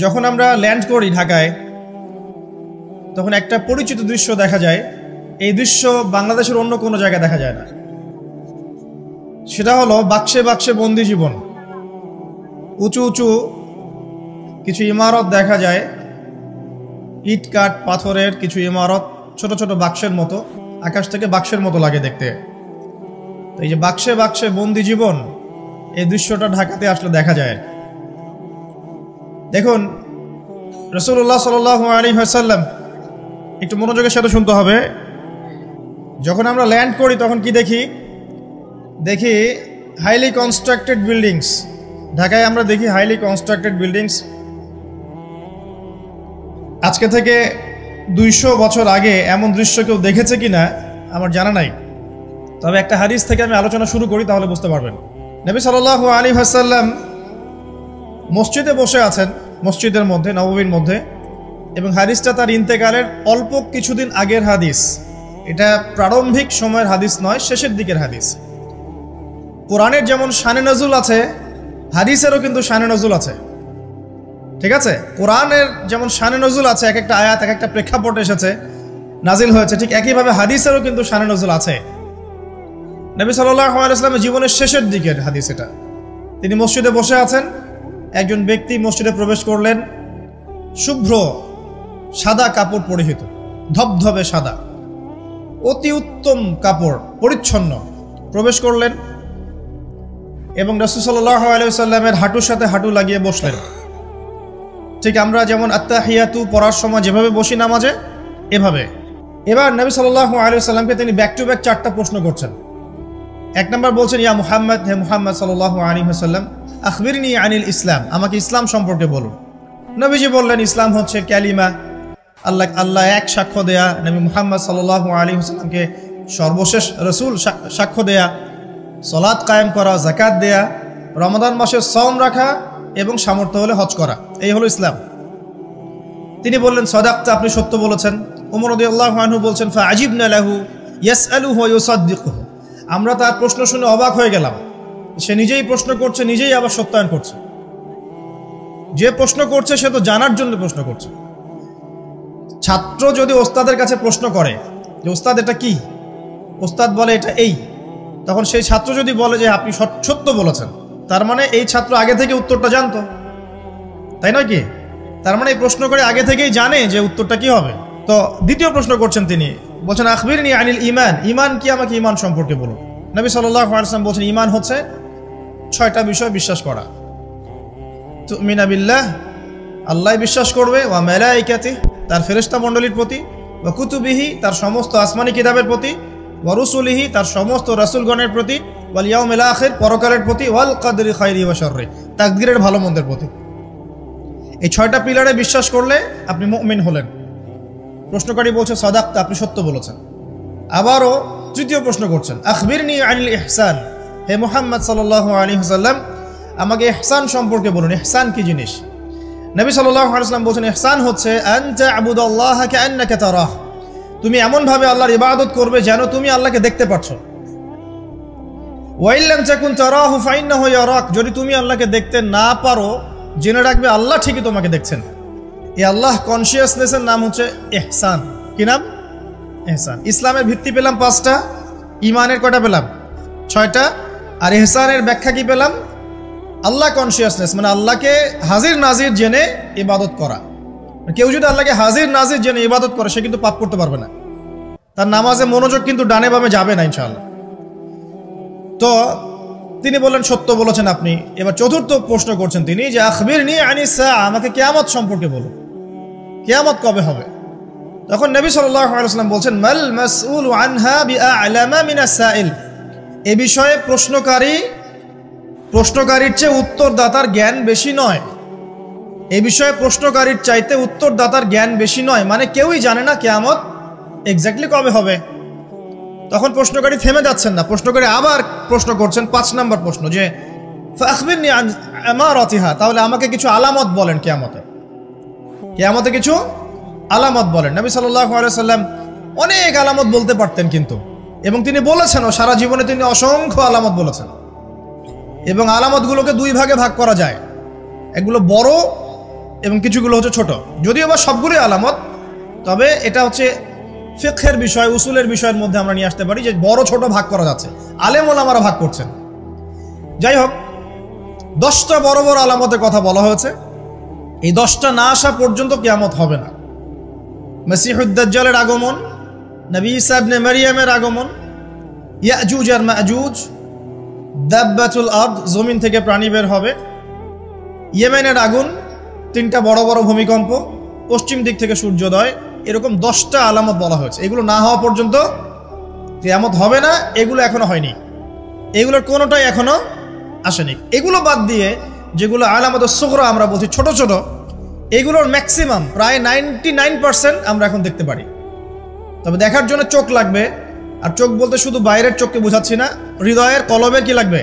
যখন আমরা ল্যান্ড করি ঢাকায়, তখন একটা পরিচিত দৃশ্য দেখা যায়। এই দৃশ্য বাংলাদেশের অন্য কোনো জায়গায় দেখা যায় না। সেটা হলো বাক্সে বাক্সে বন্দি জীবন। উঁচু উঁচু কিছু ইমারত দেখা যায়, ইট কাঠ পাথরের কিছু ইমারত, ছোট ছোট বাক্সের মতো, আকাশ থেকে বাক্সের মতো লাগে দেখতে। তো এই যে বাক্সে বাক্সে বন্দি জীবন, এই দৃশ্যটা ঢাকাতে আসলে দেখা যায়। দেখুন, রাসূলুল্লাহ সাল্লাল্লাহু আলাইহি ওয়াসাল্লাম, একটু মনোযোগের সাথে শুনতে হবে। যখন আমরা ল্যান্ড করি তখন কি দেখি হাইলি কনস্ট্রাক্টেড বিল্ডিংস। ঢাকায় আমরা দেখি হাইলি কনস্ট্রাক্টেড বিল্ডিংস। আজকে থেকে 200 বছর আগে এমন দৃশ্য কেউ দেখেছে কিনা আমার জানা নাই। তবে একটা হাদিস থেকে আমি আলোচনা শুরু করি, তাহলে বুঝতে পারবেন। নবী সাল্লাল্লাহু আলাইহি ওয়াসাল্লাম মসজিদে বসে আছেন, মসজিদের মধ্যে, নববীর মধ্যে, এবং হাদিসটা তার ইন্তেকালের অল্প কিছুদিন আগের হাদিস। এটা প্রারম্ভিক সময়ের হাদিস নয়, শেষের দিকের হাদিস। কোরআনের যেমন শানে নজুল আছে, হাদিসেরও কিন্তু শানে নজুল আছে। ঠিক আছে? কোরআনের যেমন শানে নজুল আছে, এক একটা আয়াত এক একটা প্রেক্ষাপট এসেছে, নাজিল হয়েছে, ঠিক একইভাবে হাদিসেরও কিন্তু শানে নজুল আছে। নবী সাল্লাল্লাহু আলাইহি ওয়াসাল্লামের জীবনের শেষের দিকের হাদিস এটা। তিনি মসজিদে বসে আছেন, একজন ব্যক্তি মসজিদে প্রবেশ করলেন, শুভ্র সাদা কাপড় পরিহিত, ধবধবে সাদা, অতি উত্তম কাপড়, পরিচ্ছন্ন, প্রবেশ করলেন এবং রাসূল সাল্লাল্লাহু আলাইহি ওয়াসাল্লামের হাঁটুর সাথে হাঁটু লাগিয়ে বসলেন। ঠিক আমরা যেমন আত্তাহিয়াতু পড়ার সময় যেভাবে বসি নামাজে, এভাবে। এবার নবী সাল্লাল্লাহু আলাইহি ওয়াসাল্লামকে তিনি ব্যাক টু ব্যাক 4টা প্রশ্ন করছেন। এক নম্বর বলছেন, ইয়া মুহাম্মদ, হে মুহাম্মদ সাল্লাল্লাহু আলাইহি ওয়াসাল্লাম, আখবিরনি আনিল ইসলাম, আমাকে ইসলাম সম্পর্কে বলুন। নবীজি বললেন, ইসলাম হচ্ছে কালিমা, আল্লাহ এক সাক্ষ্য দেয়া, নবী মুহাম্মদ সাল্লাল্লাহু আলাইহি ওয়াসাল্লামকে সর্বশেষ রাসূল সাক্ষ্য দেয়া, সালাত কায়েম করা, যাকাত দেয়া, রমাদান মাসে সওম রাখা এবং সামর্থ্য হলে হজ করা, এই হলো ইসলাম। তিনি বললেন, সাদাকতা, আপনি সত্য বলেছেন। ওমর রাদিয়াল্লাহু আনহু বলছেন, ফাআজিবনা লাহু ইয়াসআলুহু ওয়া ইউসাদ্দিকুহু, আমরা তার প্রশ্ন শুনে অবাক হয়ে গেলাম। সে নিজেই প্রশ্ন করছে, নিজেই আবার সত্যায়ন করছে। যে প্রশ্ন করছে সে তো জানার জন্য প্রশ্ন করছে। ছাত্র যদি ওস্তাদের কাছে প্রশ্ন করে যে ওস্তাদ এটা কি, ওস্তাদ বলে এটা এই, তখন সেই ছাত্র যদি বলে যে আপনি সত্য বলেছেন, তার মানে এই ছাত্র আগে থেকে উত্তরটা জানতো, তাই নয় কি? তার মানে এই প্রশ্ন করে আগে থেকেই জানে যে উত্তরটা কি হবে। তো দ্বিতীয় প্রশ্ন করছেন তিনি, বলছেন, আখবিরনি আনিল ঈমান, ঈমান কি, আমাকে ঈমান সম্পর্কে বলুন। নবী সাল্লাল্লাহু আলাইহি ওয়াসাল্লাম বলছেন, ঈমান হচ্ছে 6টা বিষয় বিশ্বাস করা। তুমিনা বিল্লাহ, আল্লাহ বিশ্বাস করবে, ওয়া মালাইকাতিহি, তার ফেরেশতা মণ্ডলীর প্রতি, ওয়া কুতুবিহি, তার সমস্ত আসমানি কিতাবের প্রতি, ওয়া রুসুলিহি, তার সমস্ত রাসূলগণের প্রতি, ওয়াল ইয়াউমিল আখির, পরকালের প্রতি, ওয়াল কদরি খায়রি ওয়া শাররি, তাকদীরের ভালো মন্দের প্রতি। এই 6টা পিলারে বিশ্বাস করলে আপনি মুমিন হলেন। প্রশ্নকারী বলছে, সাদাকতা, আপনি সত্য বলেছেন। আবারও তৃতীয় প্রশ্ন করছেন, আখবিরনি আনিল ইহসান, হে মুহাম্মদ সাল্লাল্লাহু আলাইহি ওয়াসাল্লাম, আমাকে ইহসান সম্পর্কে বলুন। ইহসান কি জিনিস? নবী সাল্লাল্লাহু আলাইহি ওয়াসাল্লাম বলছেন, ইহসান হচ্ছে আনতা আবুদাল্লাহা কাআন্নাকা তারাহ, তুমি এমনভাবে আল্লাহর ইবাদত করবে যেন তুমি আল্লাহকে দেখতে পাচ্ছ। ওয়া ইল্লাম তাকুন তারাহু ফাইন্নাহু ইয়ারাক, যদি তুমি আল্লাহকে দেখতে না পারো, জেনে রাখবে আল্লাহ ঠিকই তোমাকে দেখছেন। এই আল্লাহ কনসিয়াসনেসের নাম হচ্ছে ইহসান। কি নাম? ইহসান। ইসলামের ভিত্তি পেলাম 5টা, ঈমানের কয়টা পেলাম? 6টা। আর ইহসানের ব্যাখ্যা কি পেলাম? আল্লাহ কনসিয়াসনেস, মানে আল্লাহকে হাজির নাজির জেনে ইবাদত করা। কেউ যদি আল্লাহকে হাজির নাজির জেনে ইবাদত করে, সে কিন্তু পাপ করতে পারবে না। তার নামাজে মনোযোগ কিন্তু ডানে বামে যাবে না ইনশাআল্লাহ। তো তিনি বললেন, সত্য বলেছেন আপনি। এবার চতুর্থ প্রশ্ন করছেন তিনি, যে আখবিরনি আনিস সাআ, আমাকে কিয়ামত সম্পর্কে বলুন, কিয়ামত কবে হবে? তখন নবী সাল্লাল্লাহু আলাইহি ওয়াসাল্লাম বলছেন, মাল মাসউলু আনহা বিআ'লামা মিনাস সাইল, এই বিষয়ে প্রশ্নকারীর চেয়ে উত্তরদাতার জ্ঞান বেশি নয়। এই বিষয়ে প্রশ্নকারীর চাইতে উত্তরদাতার জ্ঞান বেশি নয়, মানে কেউই জানে না কিয়ামত এক্স্যাক্টলি কবে হবে। তখন প্রশ্নকারী থেমে যাচ্ছেন না, প্রশ্নকারী আবার প্রশ্ন করছেন, 5 নম্বর প্রশ্ন, যে ফাখবিরনি আন আমারাতিহা, তাহলে আমাকে কিছু আলামত বলেন কিয়ামতে কিছু আলামত বলেন। নবী সাল্লাল্লাহু আলাইহি ওয়াসাল্লাম অনেক আলামত বলতে পারতেন কিন্তু, এবং তিনি বলেছেন, সারা জীবনে তিনি অসংখ্য আলামত বলেছেন। এবং আলামতগুলোকে 2 ভাগে ভাগ করা যায়, এগুলো বড় এবং কিছুগুলো হচ্ছে ছোট, যদিও বা সবগুলোই আলামত। তবে এটা হচ্ছে ফিকহের বিষয়, উসুলের বিষয়ের মধ্যে আমরা নিয়ে আসতে পারি যে বড় ছোট ভাগ করা যাচ্ছে, আলেম ওলামারা ভাগ করছেন। যাই হোক, 10টা বড় বড় আলামতের কথা বলা হয়েছে। এই 10টা না আসা পর্যন্ত কিয়ামত হবে না। মসিহুদ দাজ্জালের আগমন, নবী ঈসা ইবনে মারইয়ামের আগমন, ইয়াজুজ আর মাজুজ, দাব্বাতুল আরদ, জমিন থেকে প্রাণী বের হবে, ইয়েমেনের আগুন, 3টা বড় বড় ভূমিকম্প, পশ্চিম দিক থেকে সূর্যোদয়, এরকম 10টা আলামত বলা হয়েছে। এগুলো না হওয়া পর্যন্ত কিয়ামত হবে না। এগুলো এখনো হয়নি, এগুলোর কোনোটাই এখনো আসেনি। এগুলো বাদ দিয়ে যেগুলো আলামত সুগরা আমরা বলছি, ছোট ছোট, এগুলোর ম্যাক্সিমাম প্রায় 99% আমরা এখন দেখতে পারি। তবে দেখার জন্য চোখ লাগবে। আর চোখ বলতে শুধু বাইরের চোখকে বোঝাচ্ছি না, হৃদয়ের কলবের কি লাগবে?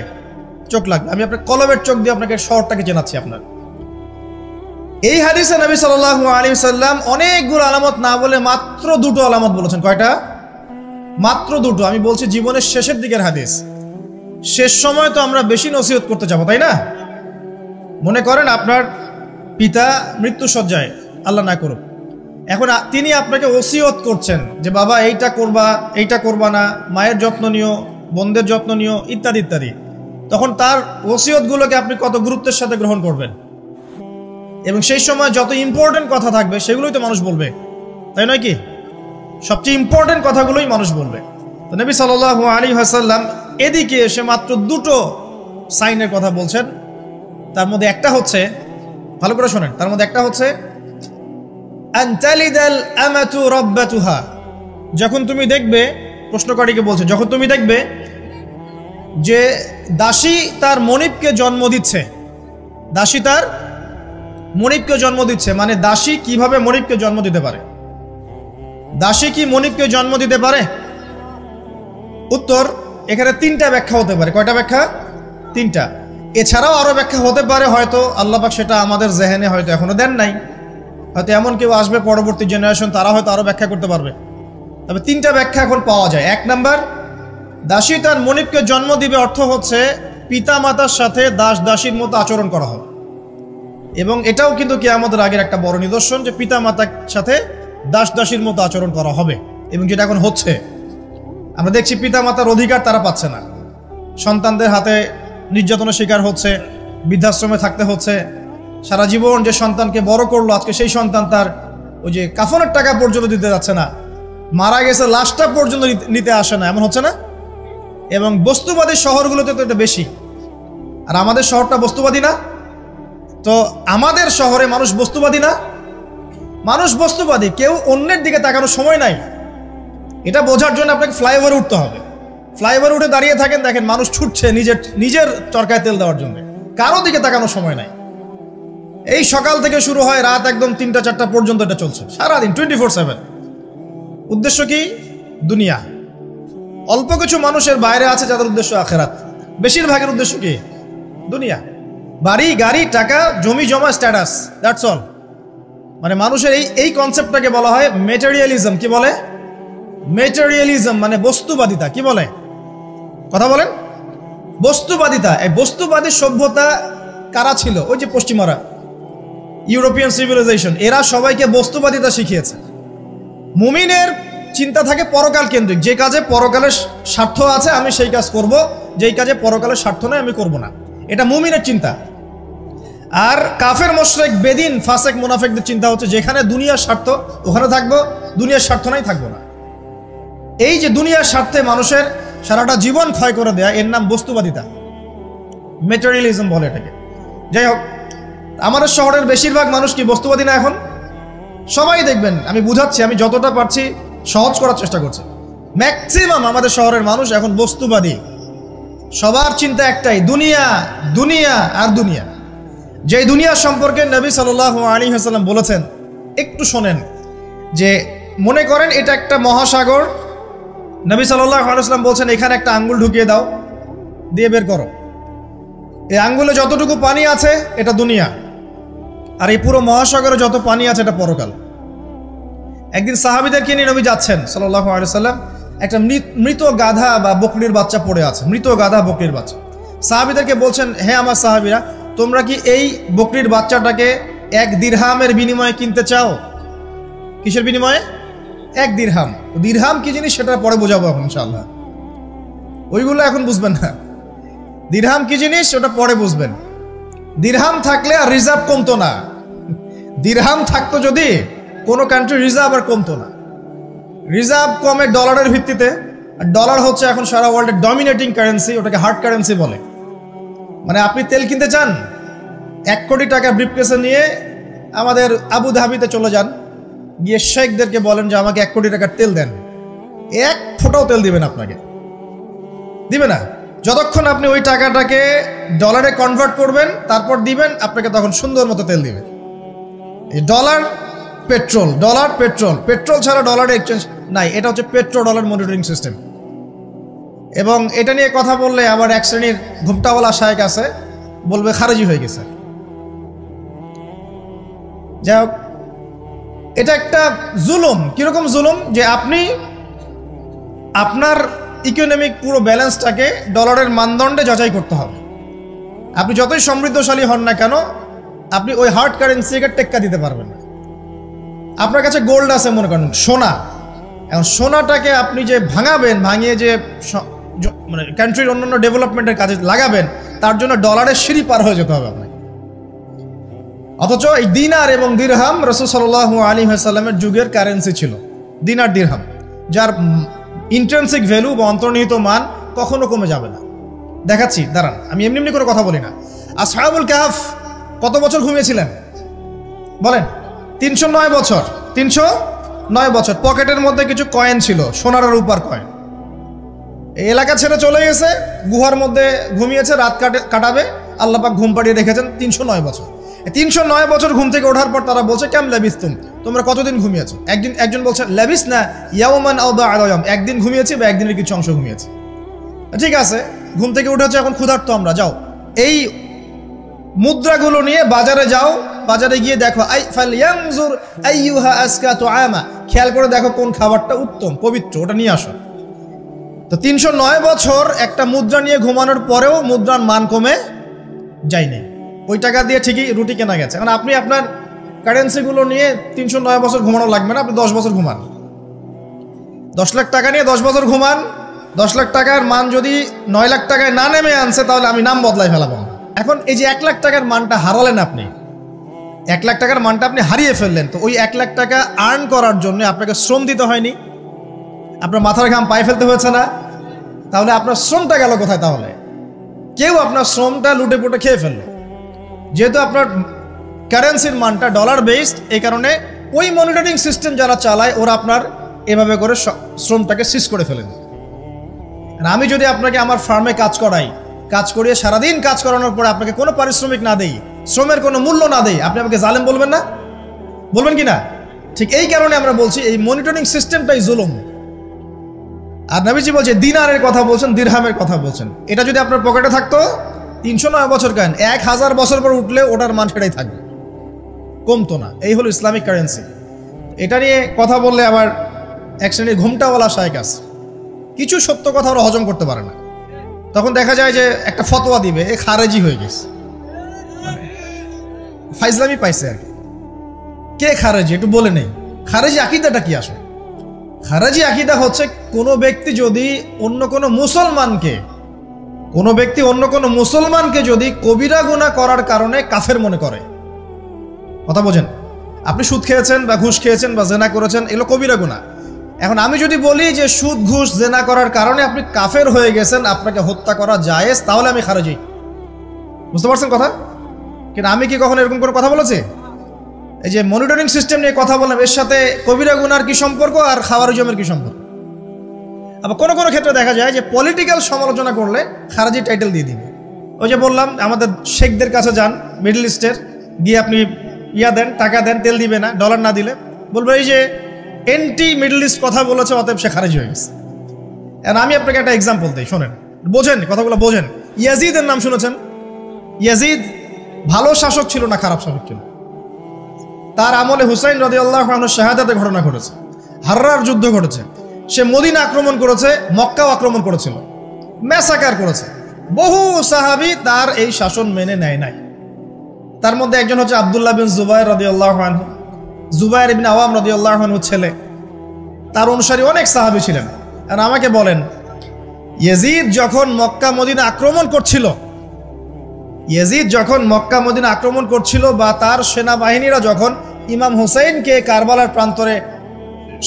চোখ লাগবে। আমি আপনার কলবের চোখ দিয়ে আপনাকে শহরটাকে চেনাচ্ছি। আপনার এই হাদিসে নবী সাল্লাল্লাহু আলাইহি ওয়াসাল্লাম অনেকগুলো আলামত না বলে মাত্র 2টো আলামত বলেছেন। কয়টা? মাত্র 2টো। আমি বলছি জীবনের শেষের দিকের হাদিস, শেষ সময় তো আমরা বেশি নসিহত করতে যাবো, তাই না? মনে করেন আপনার পিতা মৃত্যুসজ্জায়, আল্লাহ না করুক, এখন তিনি আপনাকে ওসিয়ত করছেন যে বাবা এইটা করবা, এইটা করবা না, মায়ের যত্ন নিও, বোনদের যত্ন নিও, ইত্যাদি ইত্যাদি। তখন তার ওসিয়তগুলোকে আপনি কত গুরুত্বের সাথে গ্রহণ করবেন, এবং সেই সময় যত ইম্পর্টেন্ট কথা থাকবে সেগুলোই তো মানুষ বলবে, তাই নয় কি? সবচেয়ে ইম্পর্টেন্ট কথাগুলোই মানুষ বলবে। তো নবী সাল্লাল্লাহু আলাইহি ওয়াসাল্লাম এদিকে এসে মাত্র 2টো সাইনের কথা বলছেন। তার মধ্যে একটা হচ্ছে, ভালো করে শোনেন, তার মধ্যে একটা হচ্ছে আনতালিদাল আমাতু রাব্বাতুহা। যখন তুমি দেখবে, প্রশ্নকারীকে বলছে, যখন তুমি দেখবে যে দাসী তার মনিবকে জন্ম দিচ্ছে, দাসী তার মনিবকে জন্ম দিচ্ছে, মানে দাসী কিভাবে মনিবকে জন্ম দিতে পারে? দাসী কি মনিবকে জন্ম দিতে পারে? উত্তর, এখানে 3টা ব্যাখ্যা হতে পারে। কয়টা ব্যাখ্যা? 3টা। এছাড়াও আরো ব্যাখ্যা হতে পারে, হয়তো আল্লাহ পাক সেটা আমাদের জেহেনে হয়তো এখনো দেন নাই, হয়তো এমন কেউ আসবে পরবর্তী জেনারেশন, তারা হয়তো আরো ব্যাখ্যা করতে পারবে। তবে 3টা ব্যাখ্যা এখন পাওয়া যায়। 1 নাম্বার, দাসী তার মনিবকে জন্ম দিবে অর্থ হচ্ছে পিতা মাতার সাথে দাস দাসীর মতো আচরণ করা হবে। এবং এটাও কিন্তু কিয়ামতের আগের একটা বড় নিদর্শন যে পিতা মাতার সাথে দাস দাসীর মতো আচরণ করা হবে, এবং যেটা এখন হচ্ছে। আমরা দেখছি পিতা মাতার অধিকার তারা পাচ্ছে না, সন্তানদের হাতে নির্যাতনের শিকার হচ্ছে, বৃদ্ধাশ্রমে থাকতে হচ্ছে। সারা জীবন যে সন্তানকে বড় করলো, আজকে সেই সন্তান তার ওই যে কাফনের টাকা পর্যন্ত দিতে যাচ্ছে না, মারা গেছে লাশটা পর্যন্ত নিতে আসে না, এমন হচ্ছে না? এবং বস্তুবাদী শহরগুলোতে তো এটা বেশি। আর আমাদের শহরটা বস্তুবাদী না? তো আমাদের শহরে মানুষ বস্তুবাদী না? মানুষ বস্তুবাদী, কেউ অন্যের দিকে তাকানোর সময় নাই। এটা বোঝার জন্য আপনাকে ফ্লাইওভারে উঠতে হবে। ফ্লাইওভারে উঠে দাঁড়িয়ে থাকেন, দেখেন মানুষ ছুটছে নিজের চরকায় তেল দেওয়ার জন্য, কারো দিকে তাকানোর সময় নাই। এই সকাল থেকে শুরু হয়, রাত একদম 3টা-4টা পর্যন্ত এটা চলছে, সারাদিন 24/7। উদ্দেশ্য কি? দুনিয়া। অল্প কিছু মানুষের বাইরে আছে যাদের উদ্দেশ্য আখেরাত, বেশিরভাগের উদ্দেশ্য কি? দুনিয়া। বাড়ি, গাড়ি, টাকা, জমি জমা, স্ট্যাটাস, দ্যাটস অল। মানে মানুষের এই কনসেপ্টটাকে বলা হয় মেটেরিয়ালিজম। কি বলে? মেটেরিয়ালিজম মানে বস্তুবাদিতা। কি বলে? কথা বলেন। বস্তুবাদিতা। এই বস্তুবাদী সভ্যতা কারা ছিল? ওই যে পশ্চিমারা, ইউরোপিয়ান সিভিলাইজেশন, এরা সবাইকে বস্তুবাদিতা শিখিয়েছে। মুমিনের চিন্তা থাকে পরকাল কেন্দ্রিক, যে কাজে পরকালের স্বার্থ আছে আমি সেই কাজ করব, যেই কাজে পরকালের স্বার্থ নাই আমি করব না। এটা মুমিনের চিন্তা। আর কাফের মুশরিক, বেদিন, ফাসেক, মুনাফিকদের চিন্তা হচ্ছে যেখানে দুনিয়ার স্বার্থ ওখানে থাকবো, দুনিয়ার স্বার্থ নাই থাকবো না। এই যে দুনিয়ার স্বার্থে মানুষের সারাটা জীবন ক্ষয় করে দেয়া, এর নাম বস্তুবাদিতা, মেটেরিয়ালিজম বলে এটাকে। যাই হোক, আমাদের শহরের বেশিরভাগ মানুষ কি বস্তুবাদী না? এখন সবাই দেখবেন, আমি বুঝাচ্ছি, আমি যতটা পারছি সহজ করার চেষ্টা করছি। ম্যাক্সিমাম আমাদের শহরের মানুষ এখন বস্তুবাদী। সবার চিন্তা একটাই, দুনিয়া, দুনিয়া আর দুনিয়া। যে দুনিয়া সম্পর্কে নবী সাল্লাল্লাহু আলাইহি ওয়াসাল্লাম বলেছেন, একটু শোনেন। যে মনে করেন এটা একটা মহাসাগর, নবী সাল্লাল্লাহু আলাইহি ওয়াসাল্লাম বলছেন এখানে একটা আঙ্গুল ঢুকিয়ে দাও, দিয়ে বের করো। এই আঙ্গুলে যতটুকু পানি আছে এটা দুনিয়া, আর এই পুরো মহাসাগরে যত পানি আছে এটা পরকাল। একদিন সাহাবীদেরকে নিয়ে নবী যাচ্ছেন সাল্লাল্লাহু আলাইহি ওয়াসাল্লাম, একটা মৃত গাধা বা বকরির বাচ্চা পড়ে আছে, মৃত গাধা বকরির বাচ্চা। সাহাবীদেরকে বলছেন, হে আমার সাহাবীরা, তোমরা কি এই বকরির বাচ্চাটাকে এক দিরহামের বিনিময়ে কিনতে চাও? কিসের বিনিময়ে? এক দিরহাম। দিরহাম কি জিনিস সেটা পরে বোঝাবো এখন ইনশাআল্লাহ, ওইগুলো এখন বুঝবেন না। দিরহাম কি জিনিস ওটা পরে বুঝবেন। দিরহাম থাকলে আর রিজার্ভ কমতো না। দিরহাম থাকতো যদি কোনো কান্ট্রি রিজার্ভ আর কমতো না। রিজার্ভ কমে ডলারের ভিত্তিতে, আর ডলার হচ্ছে এখন সারা ওয়ার্ল্ডের ডমিনেটিং কারেন্সি, ওটাকে হার্ড কারেন্সি বলে। মানে আপনি তেল কিনতে চান, 1 কোটি টাকা ব্রিফকেসে নিয়ে আমাদের আবু ধাবিতে চলে যান, গিয়ে শেখদেরকে বলেন যে আমাকে 1 কোটি টাকার তেল দেন, 1 ফোঁটাও তেল দিবেন আপনাকে, দিবে না। যতক্ষণ আপনি ওই টাকাটাকে ডলারে কনভার্ট করবেন তারপর দিবেন, আপনাকে তখন সুন্দর মতো তেল দিবে। এই dollar petrol, dollar petrol, petrol ছাড়া ডলারের এক্সচেঞ্জ নাই। এটা হচ্ছে পেট্রো ডলার মনিটরিং সিস্টেম। এবং এটা নিয়ে কথা বললে আবার এক শ্রেণীর ঘুমটাওয়ালা শায়েখ আছে, বলবে খারেজি হয়ে গেছে। যাই হোক, এটা একটা জুলুম। কিরকম জুলুম? যে আপনি আপনার ইকোনমিক পুরো ব্যালেন্সটাকে ডলারের মানদণ্ডে যাচাই করতে হবে। আপনি যতই সমৃদ্ধশালী হন না কেন, আপনি ওই হার্ড কারেন্সিকে টেক্কা দিতে পারবেন না। আপনার কাছে গোল্ড আছে মনে করেন, সোনা, এখন সোনাটাকে আপনি যে ভাঙাবেন, ভাঙিয়ে যে মানে কান্ট্রির অন্যান্য ডেভেলপমেন্টের কাজে লাগাবেন, তার জন্য ডলারের সিঁড়ি পার হয়ে যেতে হবে আপনাকে। অথচ এই দিনার এবং দিরহাম রাসূল সাল্লাল্লাহু আলাইহি ওয়াসাল্লামের যুগের কারেন্সি ছিল, দিনার দিরহাম, যার ইন্ট্রিনসিক ভ্যালু বা অন্তর্নিহিত মান কখনো কমে যাবে না। দেখাচ্ছি, দাঁড়ান, আমি এমনি এমনি করে কথা বলি না। আসহাবুল কাহফ কত বছর ঘুমিয়েছিলেন বলেন? 309 বছর। 309 বছর। পকেটের মধ্যে কিছু কয়েন ছিল, সোনার আর রূপার কয়েন। এই এলাকা ছেড়ে চলে গেছে, গুহার মধ্যে ঘুমিয়েছে, রাত কাটাবে, আল্লাহ পাক ঘুম পাড়িয়ে রেখেছেন 309 বছর। 309 বছর ঘুম থেকে ওঠার পর তারা বলছে, কেম লাবিস্তুম, তোমরা কতদিন ঘুমিয়েছো? একজন বলছে লাবিস না ইয়াওমান আও বা'দা ইয়াওম, একদিন ঘুমিয়েছি বা একদিনের কিছু অংশ ঘুমিয়েছি। ঠিক আছে, ঘুম থেকে উঠেছে, এখন ক্ষুধার্ত আমরা, যাও এই মুদ্রাগুলো নিয়ে বাজারে যাও, বাজারে গিয়ে দেখো ফালয়ানজুর আইয়ুহা আজকা তুআমা, খেয়াল করে দেখো কোন খাবারটা উত্তম পবিত্র, ওটা নিয়ে আসো। তো 309 বছর একটা মুদ্রা নিয়ে ঘুমানোর পরেও মুদ্রার মান কমে যায়নি। ওই টাকা দিয়ে ঠিকই রুটি কেনা গেছে। এখন আপনি আপনার কারেন্সিগুলো নিয়ে 309 বছর ঘুমানো লাগবে না, আপনি 10 বছর ঘুমান। 10 লাখ টাকা নিয়ে 10 বছর ঘুমান। 10 লাখ টাকার মান যদি 9 লাখ টাকায় না নেমে আনছে, তাহলে আমি নাম বদলাই ফেলাবো। এখন এই যে 1 লাখ টাকার মানটা হারালেন আপনি, 1 লাখ টাকার মানটা আপনি হারিয়ে ফেললেন, তো ওই 1 লাখ টাকা আর্ন করার জন্য আপনাকে শ্রম দিতে হয়নি? আপনার মাথার ঘাম পায়ে ফেলতে হয়েছে না? তাহলে আপনার শ্রমটা গেল কোথায়? তাহলে কেউ আপনার শ্রমটা লুটে পুটে খেয়ে ফেললো। যেহেতু আপনার কারেন্সির মানটা ডলার বেসড, এই কারণে ওই মনিটরিং সিস্টেম যারা চালায় ওরা আপনার এভাবে করে শ্রমটাকে সিজ করে ফেলেন। আমি যদি আপনাকে আমার ফার্মে কাজ করিয়ে সারাদিন কাজ করানোর পরে আপনাকে কোনো পারিশ্রমিক না দেই, শ্রমের কোনো মূল্য না দেই, আপনি আমাকে জালেম বলবেন না? বলবেন কি না? ঠিক এই কারণে আমরা বলছি এই মনিটরিং সিস্টেমটাই জুলুম। আর নবীজি বলছে দিনারের কথা বলছেন, দিরহামের কথা বলছেন। এটা যদি আপনার পকেটে থাকতো 309 বছর কেন, 1000 বছর পর উঠলে ওটার মান সেটাই থাকবে, কমতো না। এই হলো ইসলামিক কারেন্সি। এটা নিয়ে কথা বললে আবার এক শ্রেণীর ঘুমটাওয়ালা শায়েখ আছে, কিছু সত্য কথা ওরা হজম করতে পারে না। তখন দেখা যায় যে একটা ফতোয়া দিবে, এ খারেজি হয়ে গেছে, ফাইজলামি পাইছে আর কি। কে খারেজি একটু বলে নেই। খারেজি আকীদাটা কি আসে? খারেজি আকীদা হচ্ছে কোনো ব্যক্তি যদি অন্য কোনো মুসলমানকে যদি কবিরা গুনাহ করার কারণে কাফের মনে করে। কথা বোঝেন? আপনি সুদ খেয়েছেন বা ঘুষ খেয়েছেন বা জেনা করেছেন, এগুলো কবিরা গুনাহ। এখন আমি যদি বলি যে সুদ ঘুষ জেনা করার কারণে আপনি কাফের হয়ে গেছেন, আপনাকে হত্যা করা জায়েজ, তাহলে আমি খারেজি। বুঝতে পারছেন কথা? কিন্তু আমি কি কখনো এরকম করে কথা বলেছি? এই যে মনিটরিং সিস্টেম নিয়ে কথা বললাম, এর সাথে কবিরা গুনার কি সম্পর্ক আর খাওয়ারিজমের কি সম্পর্ক? আবার কোনো কোনো ক্ষেত্রে দেখা যায় যে পলিটিক্যাল সমালোচনা করলে খারেজি টাইটেল দিয়ে দিবে। ওই যে বললাম, আমাদের শেখদের কাছে যান মিডল ইস্টের, গিয়ে আপনি দেন, টাকা দেন, তেল দিবে না, ডলার না দিলে বলবো এই যে এন্টি মিডল ইস্ট কথা বলেছে, অতএব সে খারেজি হয়ে গেছে। আমি আপনাকে একটা এক্সাম্পল দিই, শোনেন, বোঝেন কথাগুলো বোঝেন। ইয়াজিদের নাম শুনেছেন? ইয়াজিদ ভালো শাসক ছিল না খারাপ শাসক ছিল? তার আমলে হুসাইন রাদিয়াল্লাহু আনহুর শাহাদাতের ঘটনা ঘটেছে, হাররার যুদ্ধ ঘটেছে, সে মদিনা আক্রমণ করেছে, মক্কাও আক্রমণ করেছিল, ম্যাসাকার করেছে। বহু সাহাবী তার এই শাসন মেনে নেয় নাই। তার মধ্যে একজন হচ্ছে আব্দুল্লাহ বিন জুবাইর রাদিয়াল্লাহু আনহু, জুবাইর ইবনে আওয়াম রাদিয়াল্লাহু আনহু ছেলে। তার অনুসারী অনেক সাহাবী ছিলেন। আর আমাকে বলেন, ইয়াজিদ যখন মক্কা মদিনা আক্রমণ করছিল, ইয়াজিদ যখন মক্কা মদিনা আক্রমণ করছিল বা তার সেনাবাহিনীরা যখন ইমাম হুসাইনকে কারবালার প্রান্তরে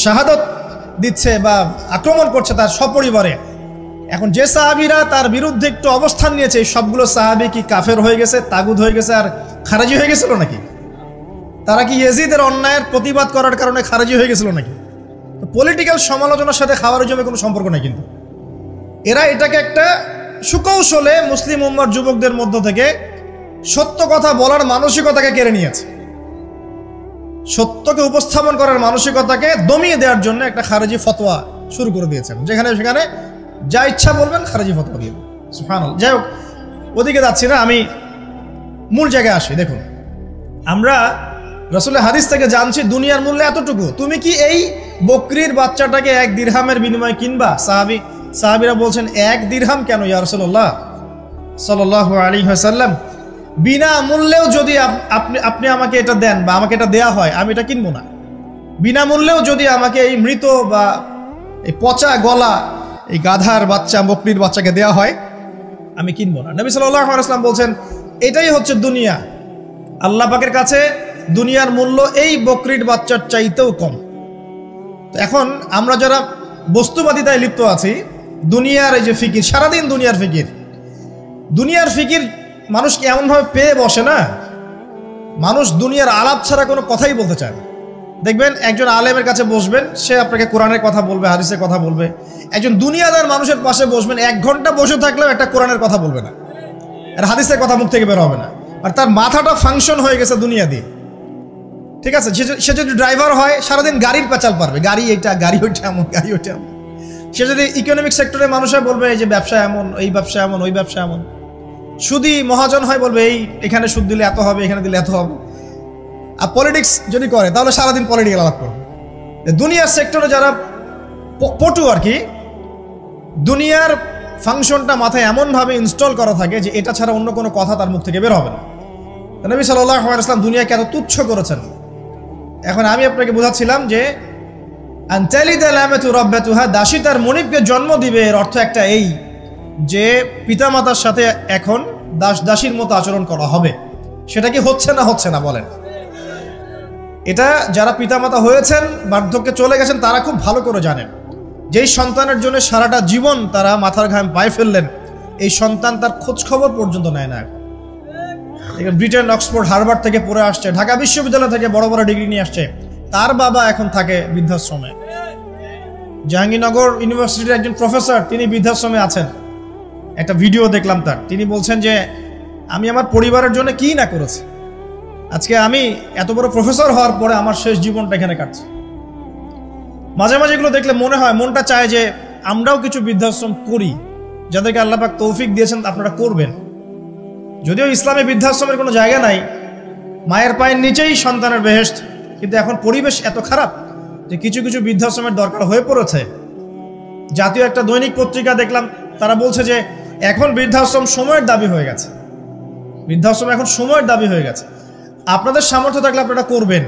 শাহাদত দিচ্ছে বা আক্রমণ করছে তার সপরিবারে, এখন যে সাহাবীরা তার বিরুদ্ধে একটু অবস্থান নিয়েছে, এই সবগুলো সাহাবী কি কাফের হয়ে গেছে, তাগুত হয়ে গেছে আর খারাজি হয়ে গেছিল নাকি? তারা কি ইয়াজিদের অন্যায়ের প্রতিবাদ করার কারণে খারাজি হয়ে গেছিল নাকি? পলিটিক্যাল সমালোচনার সাথে খাওয়ার জন্য কোনো সম্পর্ক নেই। কিন্তু এরা এটাকে একটা সুকৌশলে মুসলিম উম্মার যুবকদের মধ্য থেকে সত্য কথা বলার মানসিকতাকে কেড়ে নিয়েছে, সত্যকে উপস্থাপন করার মানসিকতাকে দমিয়ে দেওয়ার জন্য একটা খারেজি ফতোয়া শুরু করে দিয়েছেন, যেখানে সেখানে যা ইচ্ছা বলবেন খারেজি ফতোয়া দিয়ে। সুবহানাল্লাহ। যাই হোক, ওদিকে যাচ্ছি না, আমি মূল জায়গায় আসি। দেখুন, আমরা রাসূলের হাদিস থেকে জানছি দুনিয়ার মূল্য এতটুকু, তুমি কি এই বকরির বাচ্চাটাকে 1 দিরহামের বিনিময়ে কিনবা? সাহাবীরা বলছেন 1 দিরহাম কেন ইয়া রাসূলুল্লাহ সাল্লাল্লাহু আলাইহি ওয়াসাল্লাম, বিনা মূল্যেও যদি আপনি আমাকে এটা দেন বা আমাকে এটা দেয়া হয়, আমি এটা কিনবো না। বিনামূল্যেও যদি আমাকে এই মৃত বা এই পচা গলা এই গাধার বাচ্চা বকরির বাচ্চাকে দেয়া হয়, আমি কিনবো না। নবী সাল্লাল্লাহু আলাইহি ওয়াসাল্লাম বলছেন এটাই হচ্ছে দুনিয়া। আল্লাহ পাকের কাছে দুনিয়ার মূল্য এই বকরির বাচ্চার চাইতেও কম। তো এখন আমরা যারা বস্তুবাদিতায় লিপ্ত আছি, দুনিয়ার এই যে ফিকির, সারাদিন দুনিয়ার ফিকির মানুষকে এমনভাবে পেয়ে বসে না, মানুষ দুনিয়ার আলাপ ছাড়া কোনো কথাই বলতে চায় না। দেখবেন একজন আলেমের কাছে বসবেন, সে আপনাকে কোরআনের কথা বলবে, হাদিসের কথা বলবে। একজন দুনিয়াদার মানুষের পাশে বসবেন, 1 ঘন্টা বসে থাকলেও একটা কোরআনের কথা বলবে না, আর হাদিসের কথা মুখ থেকে বের হবে না। আর তার মাথাটা ফাংশন হয়ে গেছে দুনিয়া দিয়ে। ঠিক আছে, সে যদি ড্রাইভার হয় সারাদিন গাড়ির পেঁচাল পারবে, গাড়ি এটা, গাড়ি ওইটা এমন, গাড়ি ওইটা এমন। সে যদি ইকোনমিক সেক্টরের মানুষ হয় বলবে এই যে ব্যবসা এমন, এই ব্যবসা এমন, ওই ব্যবসা এমন। সুদী মহাজন হয় বলবে এই এখানে সুদ দিলে এত হবে, এখানে দিলে এত হবে। আর পলিটিক্স যদি করে তাহলে সারাদিন পলিটিক্যাল আলাপ করবে। দুনিয়ার সেক্টরে যারা পটু আর কি, দুনিয়ার ফাংশনটা মাথায় এমনভাবে ইনস্টল করা থাকে যে এটা ছাড়া অন্য কোনো কথা তার মুখ থেকে বের হবে না। নবী সাল্লাল্লাহু আলাইহি ওয়াসাল্লাম দুনিয়াকে এত তুচ্ছ করেছেন। এখন আমি আপনাকে বোঝাচ্ছিলাম যে দাসী তার মনিবকে জন্ম দিবে, এর অর্থ একটা এই যে পিতামাতার সাথে এখন দাসীর মতো আচরণ করা হবে। সেটা কি হচ্ছে না বলেন? এটা যারা পিতামাতা হয়েছেন, বার্ধক্যে চলে গেছেন, তারা খুব ভালো করে জানেন। যেই সন্তানের জন্য সারাটা জীবন তারা মাথার ঘাম পায়ে ফেললেন, এই সন্তান তার খোঁজ খবর পর্যন্ত নেয় না। ব্রিটেন, অক্সফোর্ড, হার্ভার্ড থেকে পড়ে আসছে, ঢাকা বিশ্ববিদ্যালয় থেকে বড় বড় ডিগ্রি নিয়ে আসছে, তার বাবা এখন থাকে বৃদ্ধাশ্রমে। জাহাঙ্গীরনগর ইউনিভার্সিটির একজন প্রফেসর, তিনি বৃদ্ধাশ্রমে আছেন। একটা ভিডিও দেখলাম তার, তিনি বলছেন যে আমি আমার পরিবারের জন্য কি না করেছি, আজকে আমি এত বড় প্রফেসর হওয়ার পরে আমার শেষ জীবনটা এখানে কাটছে। মাঝে মাঝে এগুলো দেখলে মনে হয়, মনটা চায় যে আমরাও কিছু বৃদ্ধাশ্রম করি, যাদেরকে আল্লাহ পাক তৌফিক দিয়েছেন আপনারা করবেন। যদিও ইসলামে বৃদ্ধাশ্রমের কোনো জায়গা নাই, মায়ের পায়ের নিচেই সন্তানের বেহেশত, কিন্তু এখন পরিবেশ এত খারাপ যে কিছু কিছু বৃদ্ধাশ্রমের দরকার হয়ে পড়েছে। জাতীয় একটা দৈনিক পত্রিকা দেখলাম, তারা বলছে যে এখন বৃদ্ধাশ্রম সময়ের দাবি হয়ে গেছে, বৃদ্ধাশ্রম এখন সময়ের দাবি হয়ে গেছে। আপনাদের সামর্থ্য থাকলে আপনারা করবেন।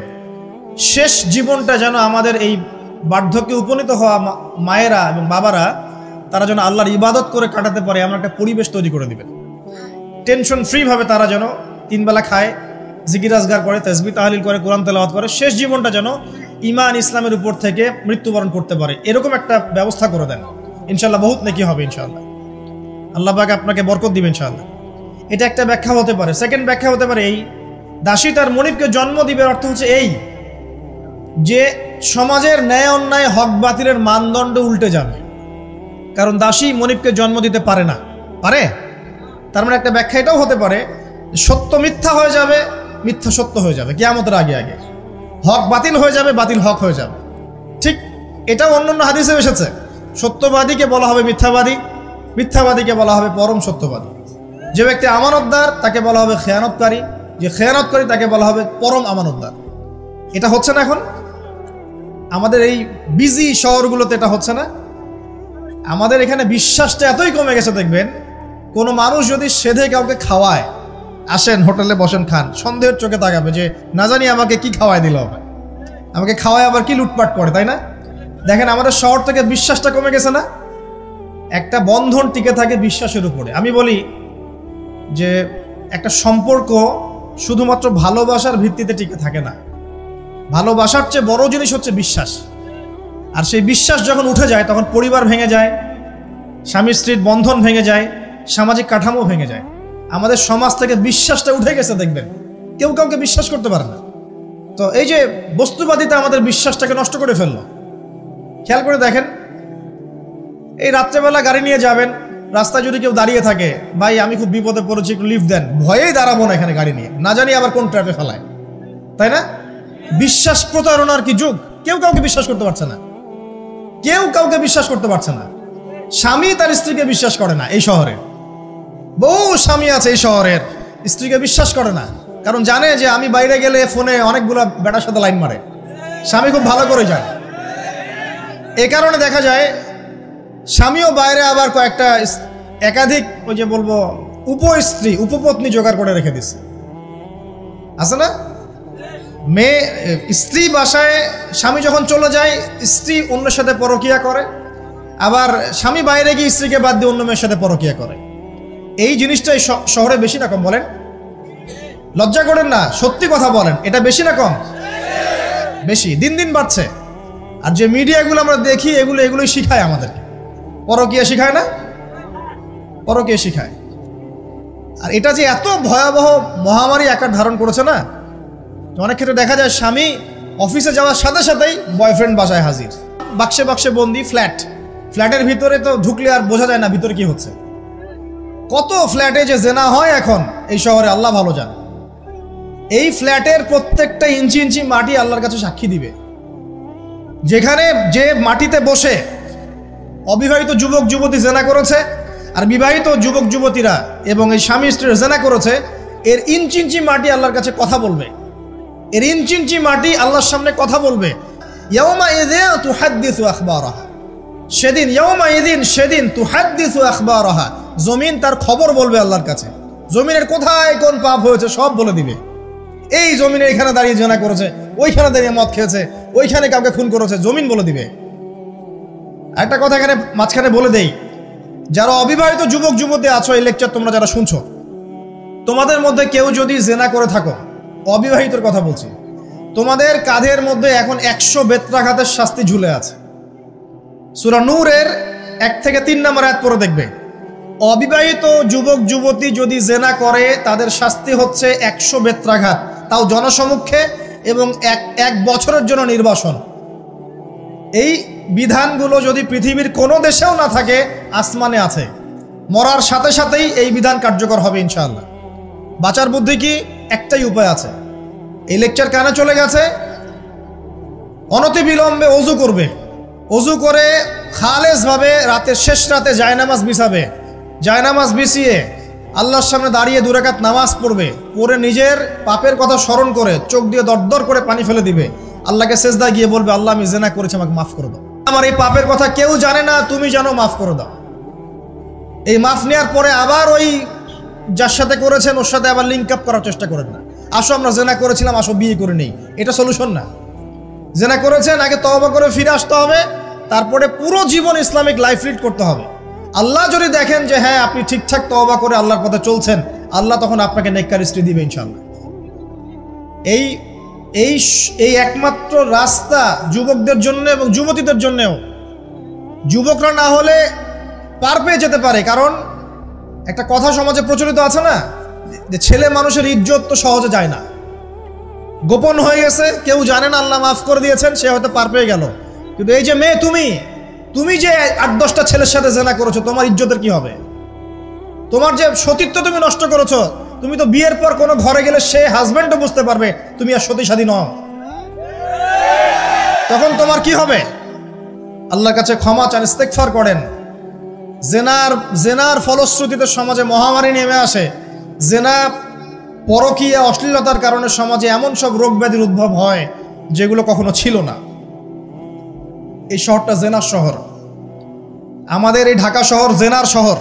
শেষ জীবনটা যেন আমাদের এই বার্ধক্যে উপনীত হওয়া মায়েরা এবং বাবারা, তারা যেন আল্লাহর ইবাদত করে কাটাতে পারে এমন একটা পরিবেশ তৈরি করে দিবেন। টেনশন ফ্রি ভাবে তারা যেন 3 বেলা খায়, জিকির আজগার করে, তাসবিহ তাহলিল করে, কোরআন তেলাওয়াত করে, শেষ জীবনটা যেন ঈমান ইসলামের উপর থেকে মৃত্যুবরণ করতে পারে, এরকম একটা ব্যবস্থা করে দেন। ইনশাআল্লাহ বহুত নেকি হবে ইনশাআল্লাহ। আল্লাহ পাক আপনাকে বরকত দিবেন ইনশাআল্লাহ। এটা একটা ব্যাখ্যা হতে পারে। সেকেন্ড ব্যাখ্যা হতে পারে এই, দাসী তার মনিবকে জন্ম দিবে অর্থ হচ্ছে এই যে সমাজের ন্যায় অন্যায়, হক বাতিলের মানদণ্ড উল্টে যাবে। কারণ দাসী মনিবকে জন্ম দিতে পারে না, পারে? তার মানে একটা ব্যাখ্যা এটাও হতে পারে, সত্য মিথ্যা হয়ে যাবে, মিথ্যা সত্য হয়ে যাবে কিয়ামতের আগে আগে, হক বাতিল হয়ে যাবে, বাতিল হক হয়ে যাবে। ঠিক এটাও অন্যান্য হাদিসে এসেছে। সত্যবাদীকে বলা হবে মিথ্যাবাদী, মিথ্যাবাদীকে বলা হবে পরম সত্যবাদী। যে ব্যক্তি আমানতদার তাকে বলা হবে খেয়ানতকারী, যে খেয়ানতকারী তাকে বলা হবে পরম আমানতদার। এটা হচ্ছে না এখন আমাদের এই বিজি শহরগুলোতে, এটা হচ্ছে না। আমাদের এখানে বিশ্বাসটা এতই কমে গেছে, দেখবেন কোনো মানুষ যদি সেধে কাউকে খাওয়ায়, আসেন হোটেলে বসেন খান, সন্দেহের চোখে তাকাবে যে না জানি আমাকে কি খাওয়াই দিল, আমাকে খাওয়ায় আবার কি লুটপাট করে, তাই না? দেখেন আমাদের শহর থেকে বিশ্বাসটা কমে গেছে না? একটা বন্ধন টিকে থাকে বিশ্বাসের উপরে। আমি বলি যে একটা সম্পর্ক শুধুমাত্র ভালোবাসার ভিত্তিতে টিকে থাকে না, ভালোবাসার চেয়ে বড় জিনিস হচ্ছে বিশ্বাস। আর সেই বিশ্বাস যখন উঠে যায় তখন পরিবার ভেঙে যায়, স্বামী স্ত্রীর বন্ধন ভেঙে যায়, সামাজিক কাঠামো ভেঙে যায়। আমাদের সমাজ থেকে বিশ্বাসটা উঠে গেছে, দেখবেন কেউ কাউকে বিশ্বাস করতে পারে না। তো এই যে বস্তুবাদিতা আমাদের বিশ্বাসটাকে নষ্ট করে ফেললো। খেয়াল করে দেখেন, এই রাত্রেবেলা গাড়ি নিয়ে যাবেন, রাস্তায় যদি কেউ দাঁড়িয়ে থাকে, ভাই আমি খুব বিপদে পড়েছি একটু লিফট দেন, ভয়েই দাঁড়াবো না এখানে গাড়ি নিয়ে, না জানি আবার কোন ট্র্যাপে ফেলায়, তাই না? বিশ্বাস প্রতারণার কি যুগ, কেউ কাউকে বিশ্বাস করতে পারছে না, কেউ কাউকে বিশ্বাস করতে পারছে না। স্বামী তার স্ত্রীকে বিশ্বাস করে না। এই শহরে বহু স্বামী আছে এই শহরের, স্ত্রীকে বিশ্বাস করে না, কারণ জানে যে আমি বাইরে গেলে ফোনে অনেকগুলো বেটার সাথে লাইন মারে, স্বামী খুব ভালো করে জানে। এ কারণে দেখা যায় স্বামীও বাইরে আবার কয়েকটা একাধিক ওই যে বলবো উপস্ত্রী উপপত্নী জোগাড় করে রেখে দিচ্ছে, আছে না? মেয়ে স্ত্রী বাসায়, স্বামী যখন চলে যায় স্ত্রী অন্যের সাথে পরকিয়া করে, আবার স্বামী বাইরে গিয়ে স্ত্রীকে বাদ দিয়ে অন্য মেয়ের সাথে পরকিয়া করে। এই জিনিসটাই শহরে বেশি না কম বলেন? লজ্জা করেন না, সত্যি কথা বলেন, এটা বেশি না কম? বেশি, দিন দিন বাড়ছে। আর যে মিডিয়াগুলো আমরা দেখি এগুলোই শিখায় আমাদেরকে, পরকিয়া শিখায় না? পরকিয়া শিখায়। আর এটা যে এত ভয়াবহ মহামারী আকার ধারণ করেছে না, অনেক ক্ষেত্রে দেখা যায় স্বামী অফিসে যাওয়ার সাথে সাথেই বয়ফ্রেন্ড বাসায় হাজির, বাক্সে বাক্সে বন্দি, ফ্ল্যাটের ভিতরে তো ঢুকলে আর বোঝা যায় না ভিতরে কি হচ্ছে। কত ফ্ল্যাটে যে জেনা হয় এখন এই শহরে, আল্লাহ ভালো জানে। এই ফ্ল্যাটের প্রত্যেকটা ইঞ্চি ইঞ্চি মাটি আল্লাহর কাছে সাক্ষী দিবে। যেখানে যে মাটিতে বসে অবিবাহিত যুবক যুবতী জেনা করেছে আর বিবাহিত যুবক যুবতীরা এবং এই স্বামী স্ত্রীর জেনা করেছে, এর ইঞ্চি ইঞ্চি মাটি আল্লাহর কাছে কথা বলবে, এর ইঞ্চি ইঞ্চি মাটি আল্লাহর সামনে কথা বলবে। ইয়াউমা ইযিন তুহাদ্দিসু আখবারাহা, সেদিন ইয়াউমা ইযিন, সেদিন তুহাদ্দিসু আখবারাহা, জমিন তার খবর বলবে আল্লাহর কাছে। জমিনের কোথায় কোন পাপ হয়েছে সব বলে দিবে। এই জমিনে এখানে দাঁড়িয়ে জেনা করেছে, ওইখানে দাঁড়িয়ে মদ খেয়েছে, ওইখানে কাউকে খুন করেছে, জমিন বলে দিবে। একটা কথা এখানে মাঝখানে বলে দেই, যারা অবিবাহিত যুবক যুবতী আছো, এই লেকচার তোমরা যারা শুনছো, তোমাদের মধ্যে কেউ যদি জেনা করে থাকো, অবিবাহিতর কথা বলছি, তোমাদের কাঁধের মধ্যে এখন 100 বেত্রাঘাতের শাস্তি ঝুলে আছে। সূরা নূরের 1 থেকে 3 নম্বর আয়াত পড়ে দেখবে, অবিবাহিত যুবক যুবতী যদি জেনা করে তাদের শাস্তি হচ্ছে 100 বেত্রাঘাত, তাও জনসমক্ষে, এবং এক বছরের জন্য নির্বাসন। এই বিধানগুলো যদি পৃথিবীর কোনো দেশেও না থাকে, আসমানে আছে। মরার সাথে সাথেই এই বিধান কার্যকর হবে ইনশাআল্লাহ। বাঁচার বুদ্ধি কি? একটাই উপায় আছে। এই লেকচার কানে চলে গেছে, অনতিবিলম্বে ওযু করবে, ওযু করে খালেসভাবে রাতের শেষ রাতে জায়নামাজ বিছাবে, জায়নামাজ বিছিয়ে আল্লাহর সামনে দাঁড়িয়ে 2 রাকাত নামাজ পড়বে, পড়ে নিজের পাপের কথা স্মরণ করে চোখ দিয়ে দরদর করে পানি ফেলে দিবে, আল্লাহকে সেজদা গিয়ে বলবে, আল্লাহ আমি জেনা করেছি, আমাকে মাফ করে দাও, আমার এই পাপের কথা কেউ জানে না, তুমি জানো, মাফ করে দাও। এই মাফ নেওয়ার পরে আবার ওই যার সাথে করেছেন ওর সাথে আবার লিঙ্ক আপ করার চেষ্টা করেন না। আসো আমরা জেনা করেছিলাম, আসো বিয়ে করে নেই, এটা সলিউশন না। জেনা করেছেন, আগে তওবা করে ফিরে আসতে হবে, তারপরে পুরো জীবন ইসলামিক লাইফ লিড করতে হবে। আল্লাহ যদি দেখেন যে হ্যাঁ আপনি ঠিকঠাক তওবা করে আল্লাহর পথে চলছেন, আল্লাহ তখন আপনাকে নেককার স্ত্রী দিবে ইনশাআল্লাহ। এই একমাত্র রাস্তা যুবকদের জন্য এবং যুবতীদের জন্যও। যুবকরা না হলে পার পেয়ে যেতে পারে, কারণ একটা কথা সমাজে প্রচলিত আছে না, যে ছেলে মানুষের ইজ্জত তো সহজে যায় না, গোপন হয়ে গেছে, কেউ জানে না, আল্লাহ মাফ করে দিয়েছেন, সে হয়তো পার পেয়ে গেল। কিন্তু এই যে মেয়ে, তুমি যে 8-10টা ছেলের সাথে জেনা করেছো, তোমার ইজ্জতের কি হবে? তোমার যে সতীত্ব তুমি নষ্ট করেছো, তুমি তো বিয়ের পর কোনো ঘরে গেলে সে হাজবেন্ডও বুঝতে পারবে তুমি আর সতী সাধী নও, তখন তোমার কি হবে? আল্লাহর কাছে ক্ষমা চান, ইস্তেগফার করেন। জেনার ফলশ্রুতিতে সমাজে মহামারী নেমে আসে। জেনা, পরকীয়া, অশ্লীলতার কারণে সমাজে এমন সব রোগ ব্যাধির উদ্ভব হয় যেগুলো কখনো ছিল না। এই শহরটা জেনার শহর, আমাদের এই ঢাকা শহর জেনার শহর।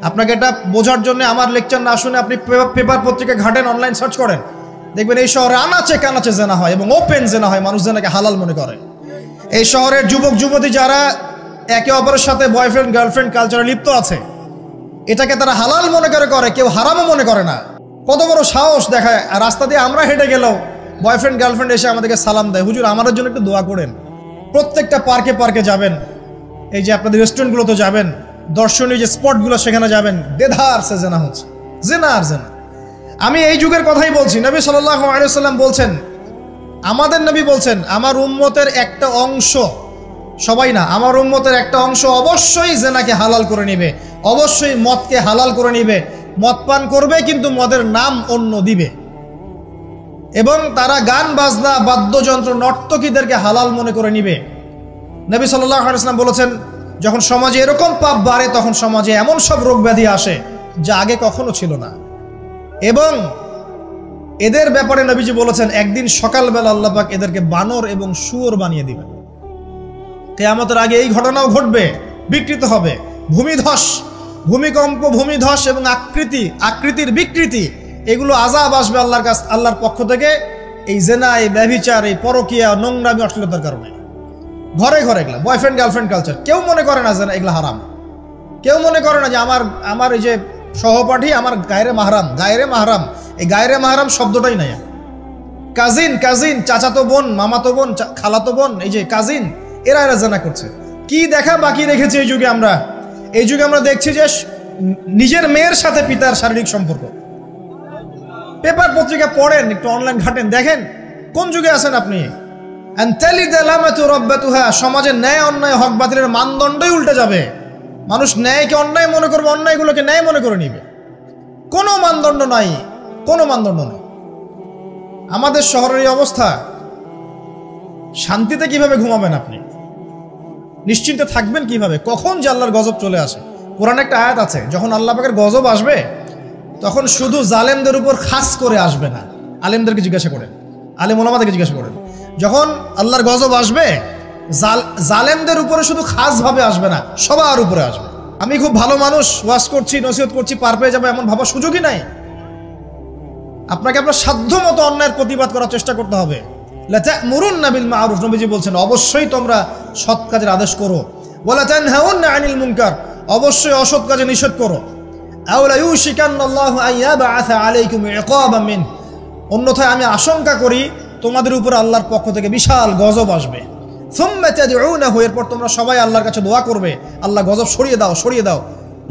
আপনাকে এটা বোঝার জন্য আমার লেকচার না শুনে আপনি পেপার পত্রিকা ঘাটেন, অনলাইন সার্চ করেন, দেখবেন এই শহরে আনাচে কানাচে জেনা হয় এবং ওপেন জেনা হয়, মানুষ জেনাকে হালাল মনে করে। এই শহরের যুবক যুবতী যারা একে অপরের সাথে বয়ফ্রেন্ড গার্লফ্রেন্ড কালচারে লিপ্ত আছে, এটাকে তারা হালাল মনে করে, কেউ হারামও মনে করে না। কত বড় সাহস দেখায়। আর রাস্তা দিয়ে আমরা হেঁটে গেলেও বয়ফ্রেন্ড গার্লফ্রেন্ড এসে আমাদেরকে সালাম দেয়, হুজুর আমাদের জন্য একটু দোয়া করেন। প্রত্যেকটা পার্কে পার্কে যাবেন, এই যে আপনাদের রেস্টুরেন্টগুলোতে যাবেন, দর্শনীয় যে স্পটগুলো সেখানে যাবেন, দেধার সে জেনা হচ্ছে, জেনা আর জেনা। আমি এই যুগের কথাই বলছি। নবী সাল্লাল্লাহু আলাইহি ওয়াসাল্লাম বলছেন, আমাদের নবী বলছেন, আমার উম্মতের একটা অংশ, সবাই না, আমার উম্মতের একটা অংশ অবশ্যই জেনাকে হালাল করে নিবে, অবশ্যই মদকে হালাল করে নিবে, মদ পান করবে কিন্তু মদের নাম অন্য দিবে, এবং তারা গান বাজনা বাদ্যযন্ত্র নর্তকীদেরকে হালাল মনে করে নিবে। নবী সাল্লাল্লাহু আলাইহি ওয়াসাল্লাম বলেছেন, যখন সমাজে এরকম পাপ বাড়ে তখন সমাজে এমন সব রোগ ব্যাধি আসে যা আগে কখনো ছিল না। এবং এদের ব্যাপারে নবীজি বলেছেন, একদিন সকালবেলা আল্লাহ পাক এদেরকে বানর এবং শুয়োর বানিয়ে দিবেন। কিয়ামতের আগে এই ঘটনাও ঘটবে, বিকৃত হবে, ভূমিধস, ভূমিকম্প, ভূমিধস এবং আকৃতির বিকৃতি, এগুলো আযাব আসবে আল্লাহর পক্ষ থেকে, এই জেনা, এই ব্যভিচার, এই পরকীয়া, নোংরামি, অশ্লীলতার কারণে। ঘরে ঘরে এগুলা বয়ফ্রেন্ড গার্লফ্রেন্ড কালচার, কেউ মনে করে না যে এগুলা হারাম, কেউ মনে করে না যে আমার এই যে সহপাঠী আমার গায়রে মাহরাম, এই গায়রে মাহরাম শব্দটাই নাই। কাজিন, চাচাতো বোন, মামাতো বোন, খালাতো বোন, এই যে কাজিন, এরা জেনা করছে। কি দেখা বাকি রেখেছে এই যুগে আমরা? এই যুগে আমরা দেখছি যে নিজের মেয়ের সাথে পিতার শারীরিক সম্পর্ক। পেপার পত্রিকা পড়েন, একটু অনলাইন ঘাটেন, দেখেন কোন যুগে আছেন আপনি। সমাজে ন্যায় অন্যায় হক বাতিলের মানদণ্ডই উল্টে যাবে। মানুষ ন্যায়কে অন্যায় মনে করবে, অন্যায়গুলোকে ন্যায় মনে করে নিবে। কোনো মানদণ্ড নাই, কোনো মানদণ্ড নেই। আমাদের শহরের এই অবস্থা, শান্তিতে কিভাবে ঘুমাবেন আপনি? নিশ্চিন্তে থাকবেন কিভাবে? কখন যে আল্লাহর গজব চলে আসে। কোরআনে একটা আয়াত আছে, যখন আল্লাহ পাকের গজব আসবে তখন শুধু জালেমদের উপর খাস করে আসবে না। আলেমদেরকে জিজ্ঞাসা করেন, আলেম ওলামাদেরকে জিজ্ঞাসা করেন, যখন আল্লাহর গজব আসবে জালেমদের উপরে শুধু খাস ভাবে আসবে না, সবার উপরে আসবে। আমি খুব ভালো মানুষ, ওয়াজ করছি, নসিহত করছি, পার পেয়ে যাবো এমন ভাবার সুযোগই নাই। আপনাকে আপনার সাধ্য মতো অন্যায়ের প্রতিবাদ করার চেষ্টা করতে হবে। লা তা'মুরুন্না বিল মা'রুফ, নবীজি বলছেন অবশ্যই তোমরা সৎ কাজের আদেশ করো। ওয়ালা তানহাউন্না আনিল মুনকার, অবশ্যই অসৎ কাজে নিষেধ করো। আও লা ইউশিকান্নাল্লাহু আন ইয়াবআসা আলাইকুম ইকাবাম মিন, অন্যথায় আমি আশঙ্কা করি তোমাদের উপর আল্লাহর পক্ষ থেকে বিশাল গজব আসবে। সুম্মা তাদউনাহু, এরপর তোমরা সবাই আল্লাহর কাছে দোয়া করবে, আল্লাহ গজব সরিয়ে দাও।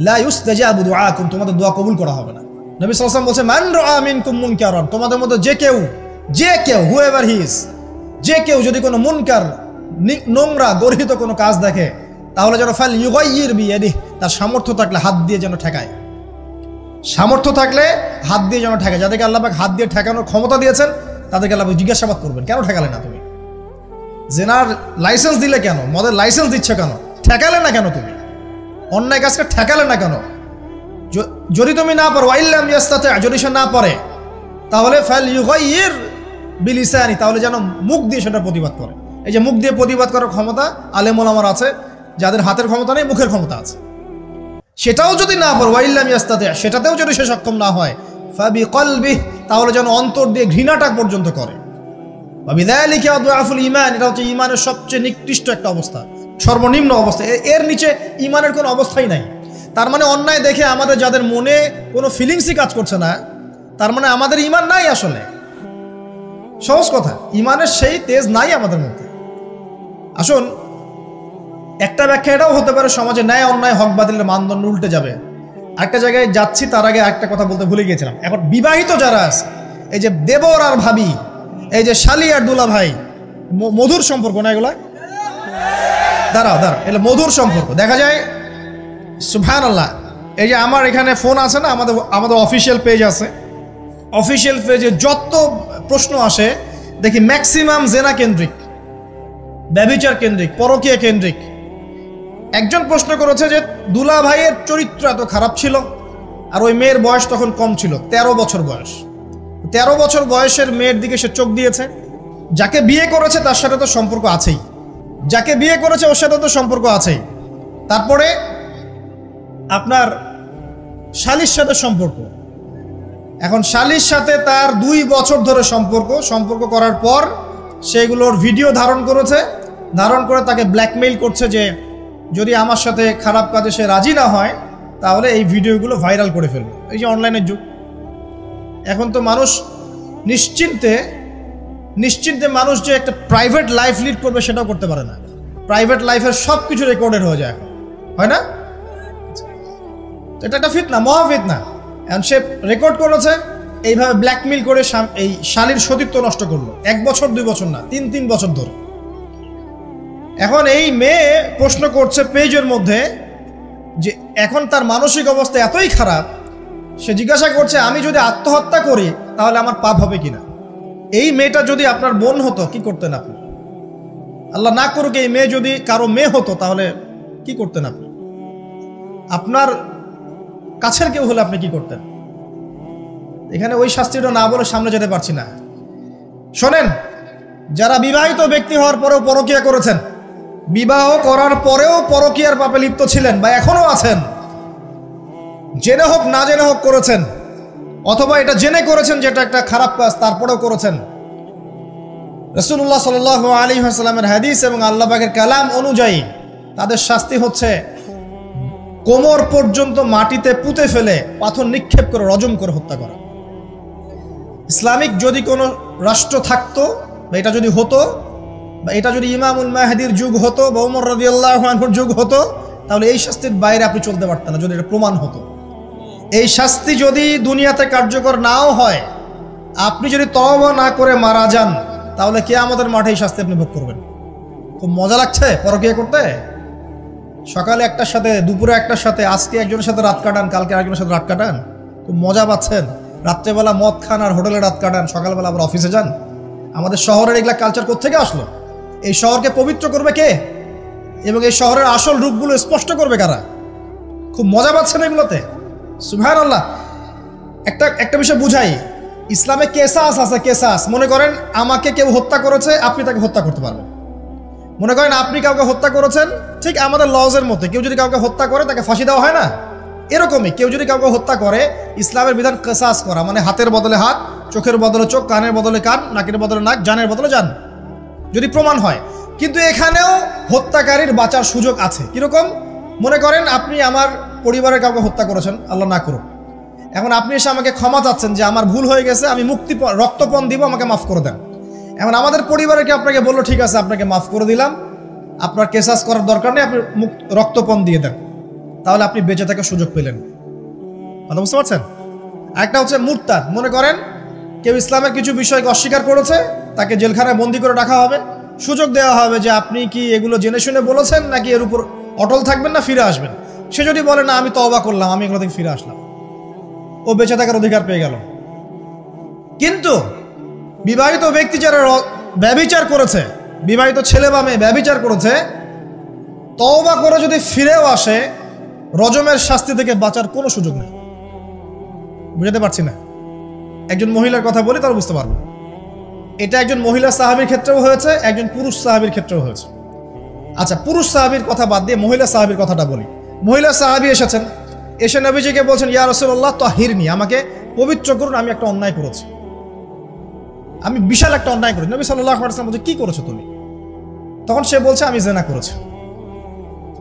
লা ইউস্তাজাবু দুআকুম, তোমাদের দোয়া কবুল করা হবে না। নবী সাল্লাল্লাহু আলাইহি ওয়াসাল্লাম বলেন, মান রাআ মিনকুম মুনকারান, তোমাদের মধ্যে যে কেউ হুএভার হি ইজ, যে কেউ যদি কোনো মুনকার, নোংরা গর্হিত কোনো কাজ দেখে, তাহলে যেন ফাল ইউগাইয়ির বিয়াদিহি, তার সামর্থ্য থাকলে হাত দিয়ে যেন ঠেকায়। সামর্থ্য থাকলে হাত দিয়ে যেন ঠেকায়। যাদেরকে আল্লাহ পাক হাত দিয়ে ঠেকানোর ক্ষমতা দিয়েছেন তাদেরকে আল্লাহ জিজ্ঞাসাবাদ করবেন, কেন ঠেকালে না তুমি? জেনার লাইসেন্স দিলে কেন? মদের লাইসেন্স দিচ্ছ কেন? ঠেকালে না কেন তুমি? অন্যায় কাজকে ঠেকালে না কেন? যদি তুমি না পারো, ওয়াইল্লাম ইয়াস্তাতি, যদি সে না পারে, তাহলে ফাল ইউগাইয়ির বিলিসানি, তাহলে যেন মুখ দিয়ে সেটা প্রতিবাদ করে। এই যে মুখ দিয়ে প্রতিবাদ করার ক্ষমতা আলেম ওলামার আছে, যাদের হাতের ক্ষমতা নেই, মুখের ক্ষমতা আছে। সেটাও যদি না পারো, ওয়াইল্লাম ইয়াস্তাতি, সেটাতেও যদি সে সক্ষম না হয়, ফাবিকলবিহি, তাহলে যেন অন্তর দিয়ে ঘৃণাটা পর্যন্ত করে। ওয়াবিযালিকা আদআফুল ঈমান, এটা হচ্ছে ঈমানের সবচেয়ে নিকৃষ্ট একটা অবস্থা, সর্বনিম্ন অবস্থা। এর নিচে ঈমানের কোনো অবস্থাই নাই। তার মানে অন্যায় দেখে আমাদের যাদের মনে কোনো ফিলিংসই কাজ করছে না, তার মানে আমাদের ঈমান নাই আসলে। সহজ কথা, ঈমানের সেই তেজ নাই আমাদের মধ্যে। আসুন, একটা ব্যাখ্যা এটাও হতে পারে সমাজে ন্যায় অন্যায় হক বাতিলের মানদণ্ড উল্টে যাবে। একটা জায়গায় যাচ্ছি, তার আগে একটা কথা বলতে ভুলে গিয়েছিলাম। এখন বিবাহিত যারা আছে, এই যে দেবর আর ভাবি, এই যে শালি আর দুলা ভাই, মধুর সম্পর্ক না এগুলা? দাঁড়াও, এগুলো মধুর সম্পর্ক। দেখা যায় সুবহানাল্লাহ, এই যে আমার এখানে ফোন আছে না, আমাদের অফিসিয়াল পেজ আছে, অফিসিয়াল পেজে যত প্রশ্ন আসে দেখি ম্যাক্সিমাম জেনা কেন্দ্রিক, ব্যভিচার কেন্দ্রিক, পরকীয়া কেন্দ্রিক। একজন প্রশ্ন করেছে যে দুলা ভাইয়ের চরিত্র এত খারাপ ছিল, আর ওই মেয়ের বয়স তখন কম ছিল, 13 বছর বয়স। 13 বছর বয়সের মেয়ের দিকে সে চোখ দিয়েছে। যাকে বিয়ে করেছে তার সাথে তো সম্পর্ক আছেই, যাকে বিয়ে করেছে ওর সাথে তো সম্পর্ক আছেই। তারপরে আপনার শালীর সাথে সম্পর্ক। এখন শালীর সাথে তার 2 বছর ধরে সম্পর্ক করার পর সেগুলোর ভিডিও ধারণ করেছে, ধারণ করে তাকে ব্ল্যাকমেইল করছে যে যদি আমার সাথে খারাপ কাজে সে রাজি না হয় তাহলে এই ভিডিওগুলো ভাইরাল করে ফেলবে। এই যে অনলাইনের যুগ, এখন তো মানুষ নিশ্চিন্তে মানুষ যে একটা প্রাইভেট লাইফ লিড করবে সেটাও করতে পারে না। প্রাইভেট লাইফের সব কিছু রেকর্ডেড হয়ে যায়, হয় না? এটা একটা ফিতনা, মহা ফিতনা। এখন সে রেকর্ড করেছে, এইভাবে ব্ল্যাকমেইল করে এই শালীর সতীত্ব নষ্ট করলো 1 বছর 2 বছর না, 3 বছর ধরে। এখন এই মেয়ে প্রশ্ন করছে পেজের মধ্যে যে এখন তার মানসিক অবস্থা এতই খারাপ, সে জিজ্ঞাসা করছে আমি যদি আত্মহত্যা করি তাহলে আমার পাপ হবে কিনা। এই মেয়েটা যদি আপনার বোন হতো কি করতেন আপনি? আল্লাহ না করুক এই মেয়ে যদি কারো মেয়ে হতো তাহলে কি করতেন আপনি? আপনার কাছের কেউ হলে আপনি কি করতেন? এখানে ওই শাস্তিটা না বলে সামনে যেতে পারছি না। শোনেন, যারা বিবাহিত ব্যক্তি হওয়ার পরেও পরকীয়া করেছেন, বিবাহ করার পরেও পরকীয়ার পাপে লিপ্ত ছিলেন বা এখনো আছেন, জেনে হোক না জেনে হোক করেছেন, অথবা এটা জেনে করেছেন যেটা একটা খারাপ কাজ তারপরেও করেছেন, রাসূলুল্লাহ সাল্লাল্লাহু আলাইহি ওয়াসাল্লামের হাদিস এবং আল্লাহ পাকের কালাম অনুযায়ী তাদের শাস্তি হচ্ছে কোমর পর্যন্ত মাটিতে পুঁতে ফেলে পাথর নিক্ষেপ করে রজম করে হত্যা করা। ইসলামিক যদি কোনো রাষ্ট্র থাকতো বা এটা যদি হতো, বা এটা যদি ইমামুল মাহদির যুগ হতো বা ওমর রাদিয়াল্লাহু আনহুর যুগ হতো, তাহলে এই শাস্তির বাইরে আপনি চলতে পারতেন না যদি এটা প্রমাণ হতো। এই শাস্তি যদি দুনিয়াতে কার্যকর নাও হয়, আপনি যদি তওবা না করে মারা যান তাহলে কিয়ামতের মাঠে এই শাস্তি আপনি ভোগ করবেন। খুব মজা লাগছে পরকীয়া করতে। সকালে একটার সাথে, দুপুরে একটার সাথে, আজকে একজনের সাথে রাত কাটান, কালকে আরেকজনের সাথে রাত কাটান, খুব মজা পাচ্ছেন। রাত্রেবেলা মদ খান আর হোটেলে রাত কাটান, সকালবেলা আবার অফিসে যান। আমাদের শহরের এগুলা কালচার কোত্থেকে আসলো? এই শহরকে পবিত্র করবে কে এবং এই শহরের আসল রূপগুলো স্পষ্ট করবে কারা? খুব মজা পাচ্ছেন এগুলোতে। সুবহানাল্লাহ। একটা বিষয় বুঝাই, ইসলামে কেসাস আছে, কেসাস। মনে করেন আমাকে কেউ হত্যা করেছে, আপনি তাকে হত্যা করতে পারবেন। মনে করেন আপনি কাউকে হত্যা করেছেন, ঠিক আমাদের লজের মধ্যে কেউ যদি কাউকে হত্যা করে তাকে ফাঁসি দেওয়া হয় না, এরকমই কেউ যদি কাউকে হত্যা করে ইসলামের বিধান কেসাস করা, মানে হাতের বদলে হাত, চোখের বদলে চোখ, কানের বদলে কান, নাকের বদলে নাক, জানের বদলে জান, যদি প্রমাণ হয়। কিন্তু এখানেও হত্যাকারীর বাঁচার সুযোগ আছে। কিরকম? মনে করেন আপনি আমার পরিবারের কাউকে হত্যা করেছেন, আল্লাহ না করুক। এখন আপনি এসে আমাকে ক্ষমা চাচ্ছেন যে আমার ভুল হয়ে গেছে, আমি রক্তপণ দিব, আমাকে মাফ করে দেন। এখন আমাদের পরিবারে কি আপনাকে বললো ঠিক আছে আপনাকে মাফ করে দিলাম, আপনার কেসাস করার দরকার নেই, আপনি রক্তপণ দিয়ে দেন, তাহলে আপনি বেঁচে থাকার সুযোগ পেলেন। কথা বুঝতে পারছেন? একটা হচ্ছে মুরতাদ। মনে করেন কেউ ইসলামের কিছু বিষয়কে অস্বীকার করেছে, তাকে জেলখানায় বন্দি করে রাখা হবে, সুযোগ দেওয়া হবে যে আপনি কি এগুলো জেনে শুনে বলেছেন নাকি এর উপর অটল থাকবেন না ফিরে আসবেন। সে যদি বলে না আমি তওবা করলাম, আমি এগুলো থেকে ফিরে আসলাম, ও বেঁচে থাকার অধিকার পেয়ে গেল। কিন্তু বিবাহিত ব্যক্তি যারা ব্যভিচার করেছে, বিবাহিত ছেলে বা মেয়ে ব্যভিচার করেছে, তওবা করে যদি ফিরেও আসে, রজমের শাস্তি থেকে বাঁচার কোনো সুযোগ নেই। বুঝতে পারছি না? একজন মহিলার কথা বলি তাহলে বুঝতে পারবো। এটা একজন মহিলা সাহাবীর ক্ষেত্রেও হয়েছে, একজন পুরুষ সাহাবীর ক্ষেত্রেও হয়েছে। আচ্ছা, পুরুষ সাহাবীর কথা বাদ দিয়ে মহিলা সাহাবীর কথাটা বলি। মহিলা সাহাবী এসেছেন, এসে নবীজিকে বলছেন ইয়া রাসূলুল্লাহ তাহিরনি, আমাকে পবিত্র করুন, আমি একটা অন্যায় করেছি, আমি বিশাল একটা অন্যায় করেছি। নবী সাল্লাল্লাহু আলাইহি ওয়াসাল্লাম বলছে কি করেছো তুমি? তখন সে বলছে আমি জিনা করেছি।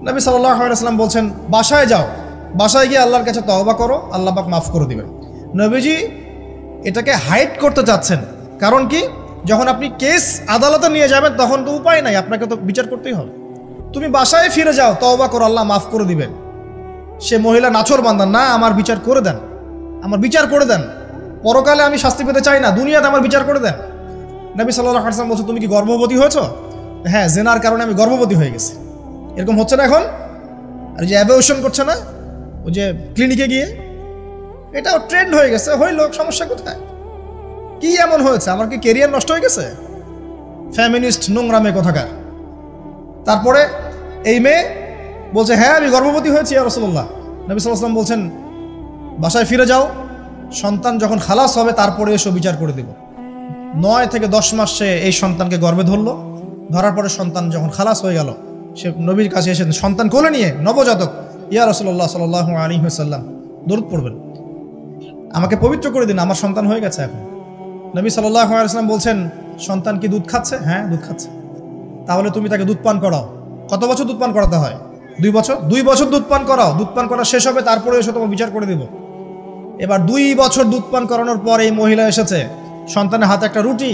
নবী সাল্লাল্লাহু আলাইহি ওয়াসাল্লাম বলছেন বাসায় যাও, বাসায় গিয়ে আল্লাহর কাছে তওবা করো, আল্লাহ পাক মাফ করে দিবেন। নবীজি এটাকে হাইড করতে চাচ্ছেন, কারণ কি যখন আপনি কেস আদালতে নিয়ে যাবেন তখন তো উপায় নাই, আপনাকে তো বিচার করতেই হবে। তুমি বাসায় ফিরে যাও, তওবা করো, আল্লাহ মাফ করে দিবেন। সে মহিলা নাছর বান্দা, না আমার বিচার করে দেন, আমার বিচার করে দেন, পরকালে আমি শাস্তি পেতে চাই না, দুনিয়াতে আমার বিচার করে দেন। নবী সাল্লাল্লাহু আলাইহি ওয়াসাল্লাম বলছে তুমি কি গর্ভবতী হয়েছো? হ্যাঁ, জেনার কারণে আমি গর্ভবতী হয়ে গেছি। এরকম হচ্ছে না এখন? আর যে অ্যাবর্শন করছে না ওই যে ক্লিনিকে গিয়ে, এটাও ট্রেন্ড হয়ে গেছে। হইল, সমস্যা কোথায়? কি এমন হয়েছে? আমার কি কেরিয়ার নষ্ট হয়ে গেছে? ফ্যামিনিস্ট নোংরামে কোথাকার। তারপরে এই মেয়ে বলছে হ্যাঁ আমি গর্ভবতী হয়েছি ইয়া রাসূলুল্লাহ। নবী সাল্লাল্লাহু আলাইহি ওয়াসাল্লাম বলছেন বাসায় ফিরে যাও, সন্তান যখন খালাস হবে তারপরে এসো বিচার করে দেব। 9 থেকে 10 মাস সে এই সন্তানকে গর্ভে ধরলো, ধরার পরে সন্তান যখন খালাস হয়ে গেল, সে নবীর কাছে এসে সন্তান কোলে নিয়ে, নবজাতক, ইয়া রাসূলুল্লাহ সাল্লাল্লাহু আলাইহি ওয়াসাল্লাম দরুদ পড়বেন, আমাকে পবিত্র করে দিন, আমার সন্তান হয়ে গেছে। এখন নবী সাল্লাল্লাহু আলাইহি ওয়াসাল্লাম বলছেন, সন্তান কি দুধ খাচ্ছে? হ্যাঁ, দুধ খাচ্ছে। তাহলে তুমি তাকে দুধ পান করাও। কত বছর দুধ পান করাতে হয়? 2 বছর। 2 বছর দুধ পান করাও। দুধ পান করা শেষ হবে, তারপরে এসে তোমার বিচার করে দিব। এবার 2 বছর দুধ পান করানোর পর এই মহিলা এসেছে, সন্তানের হাতে একটা রুটি।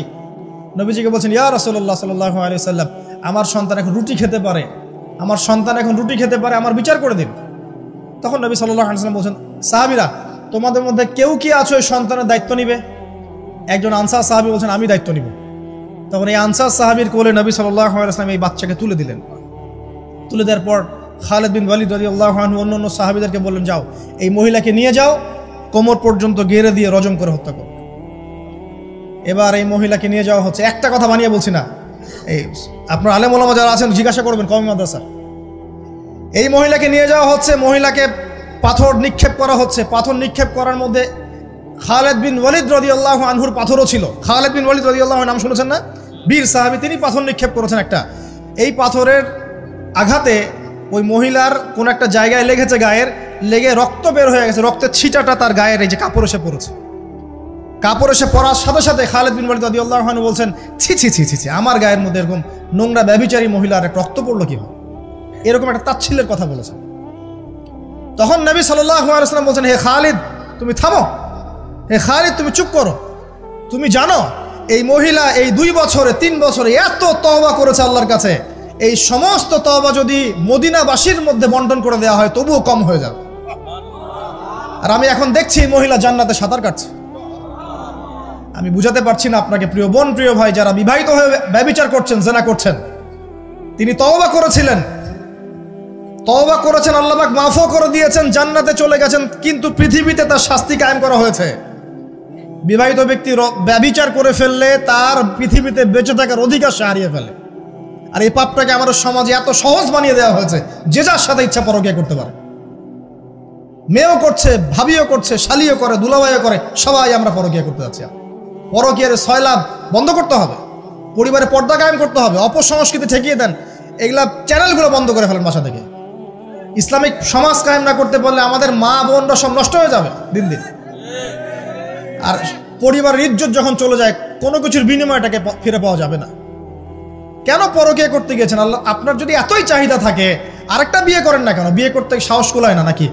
নবীজিকে বলছেন, ইয়া রাসূলুল্লাহ সাল্লাল্লাহু আলাইহি ওয়াসাল্লাম, আমার সন্তান এখন রুটি খেতে পারে, আমার সন্তান এখন রুটি খেতে পারে, আমার বিচার করে দিন। তখন নবী সাল্লাল্লাহু আলাইহি ওয়াসাল্লাম বলছেন, সাহাবীরা, তোমাদের মধ্যে কেউ কি আছো এই সন্তানের দায়িত্ব নিবে? একজন আনসার সাহাবী বলছেন, আমি দায়িত্ব নিব। তখন এই আনসার সাহাবীর কোলে নবী সাল্লাল্লাহু আলাইহি ওয়াসাল্লাম এই বাচ্চাকে তুলে দিলেন। তুলে দেওয়ার পর খালিদ বিন ওয়ালিদ রাদিয়াল্লাহু আনহু অন্যান্য সাহাবীদেরকে বললেন, যাও এই মহিলাকে নিয়ে যাও, কোমর পর্যন্ত গেড়ে দিয়ে রজম করে হত্যা করো। এবার এই মহিলাকে নিয়ে যাওয়া হচ্ছে, একটা কথা বানিয়ে বলছি না, এই আপনার আলেম ওলামা যারা আছেন জিজ্ঞাসা করবেন কওমি মাদ্রাসা। এই মহিলাকে নিয়ে যাওয়া হচ্ছে, মহিলাকে পাথর নিক্ষেপ করা হচ্ছে। পাথর নিক্ষেপ করার মধ্যে খালিদ বিন ওয়ালিদ রাদিয়াল্লাহু আনহুর পাথরও ছিল। খালিদ বিন ওয়ালিদ রাদিয়াল্লাহু আনহু নাম শুনেছেন না? বীর সাহাবী, তিনি পাথর নিক্ষেপ করেছেন একটা। এই পাথরের আঘাতে ওই মহিলার কোন একটা জায়গায় লেগেছে, গায়ের লেগে রক্ত বের হয়ে গেছে। রক্তের ছিটাটা তার গায়ের এই যে কাপড় এসে পড়েছে। কাপড় এসে পড়ার সাথে সাথে খালিদ বিন ওয়ালিদ রাদিয়াল্লাহু আনহু বলছেন, ছি ছি ছি ছি ছি, আমার গায়ের মধ্যে এরকম নোংরা ব্যভিচারী মহিলার একটা রক্ত পড়লো কিভাবে? এরকম একটা তাচ্ছিল্যের কথা বলেছেন। তখন নবী সাল্লাল্লাহু আলাইহি ওয়াসাল্লাম বলছেন, হে খালিদ তুমি থামো, হে খালিদ তুমি চুপ করো। তুমি জানো এই মহিলা এই 2 বছরে 3 বছরে এত তওবা করেছে আল্লাহর কাছে, এই সমস্ত তওবা যদি মদিনাবাসীর মধ্যে বন্টন করে দেওয়া হয় তবুও কম হয়ে যাবে। আর আমি এখন দেখছি এই মহিলা জান্নাতে সাঁতার কাটছে। আমি বুঝাতে পারছি না আপনাকে প্রিয় বোন, প্রিয় ভাই, যারা বিবাহিত হয়ে ব্যভিচার করছেন, জিনা করছেন, তিনি তওবা করেছিলেন, তওবা করেছেন, আল্লাহ পাক মাফও করে দিয়েছেন, জান্নাতে চলে গেছেন, কিন্তু পৃথিবীতে তার শাস্তি কায়েম করা হয়েছে। বিবাহিত ব্যক্তি ব্যভিচার করে ফেললে তার পৃথিবীতে বেঁচে থাকার অধিকার সে হারিয়ে ফেলে। আর এই পাপটাকে আমাদের সমাজে এত সহজ বানিয়ে দেওয়া হয়েছে, যে যার সাথে ইচ্ছা পরকীয়া করতে পারে। মেয়েও করছে, ভাবিও করছে, শালিও করে, দুলাভাইও করে, সবাই আমরা পরকীয়া করতে যাচ্ছি। পরকীয়ার সয়লাভ বন্ধ করতে হবে, পরিবারে পর্দা কায়েম করতে হবে, অপসংস্কৃতি ঠেকিয়ে দেন, এগুলা চ্যানেলগুলো বন্ধ করে ফেলেন বাসা থেকে। ইসলামিক সমাজ কায়েম না করতে পারলে আমাদের মা বোনরা সব নষ্ট হয়ে যাবে দিন দিন। আর পরিবারের ইজ্জত যখন চলে যায়, কোনো কিছুর বিনিময়টাকে ফিরে পাওয়া যাবে না। কেন পরকীয়া করতে গিয়েছেন? আল্লাহ, আপনার যদি এতই চাহিদা থাকে আরেকটা বিয়ে করেন না কেন? বিয়ে করতে সাহস কুলায় না নাকি?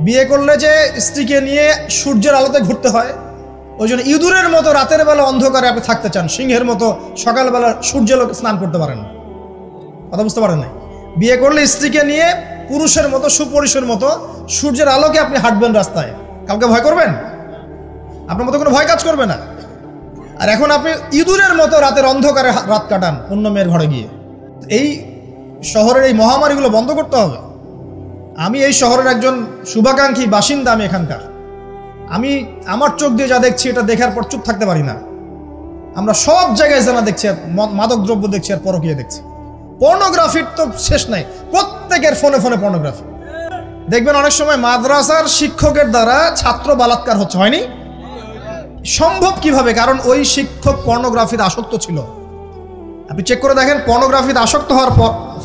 বিয়ে করলে যে স্ত্রীকে নিয়ে সূর্যের আলোতে ঘুরতে হয়, ওই জন্য ইঁদুরের মতো রাতের বেলা অন্ধকারে আপনি থাকতে চান, সিংহের মতো সকালবেলা সূর্যের আলোকে স্নান করতে পারেন না। কথা বুঝতে পারেন না? বিয়ে করলে স্ত্রীকে নিয়ে পুরুষের মতো, সুপুরুষের মতো সূর্যের আলোকে আপনি হাঁটবেন রাস্তায়, কাউকে ভয় করবেন? আপনার মতো কোনো ভয় কাজ করবে না। আর এখন আপনি ইঁদুরের মতো রাতের অন্ধকারে রাত কাটান অন্য মেয়ের ঘরে গিয়ে। এই শহরের এই মহামারীগুলো বন্ধ করতে হবে। আমি এই শহরের একজন শুভাকাঙ্ক্ষী বাসিন্দা, আমি এখানকার। আমি আমার চোখ দিয়ে যা দেখছি, এটা দেখার পর চুপ থাকতে পারি না। আমরা সব জায়গায় জানা দেখছি, আর মাদক দ্রব্য দেখছি, আর পরকীয়া দেখছি। পর্নোগ্রাফির তো শেষ নাই, প্রত্যেকের ফোনে ফোনে পর্নোগ্রাফি। দেখবেন অনেক সময় মাদ্রাসার শিক্ষকের দ্বারা ছাত্র বালাৎকার হচ্ছে, হয়নি? সম্ভব কিভাবে? কারণ ওই শিক্ষক পর্নোগ্রাফিতে আসক্ত ছিল। আপনি চেক করে দেখেন, পর্নোগ্রাফিতে আসক্ত হওয়ার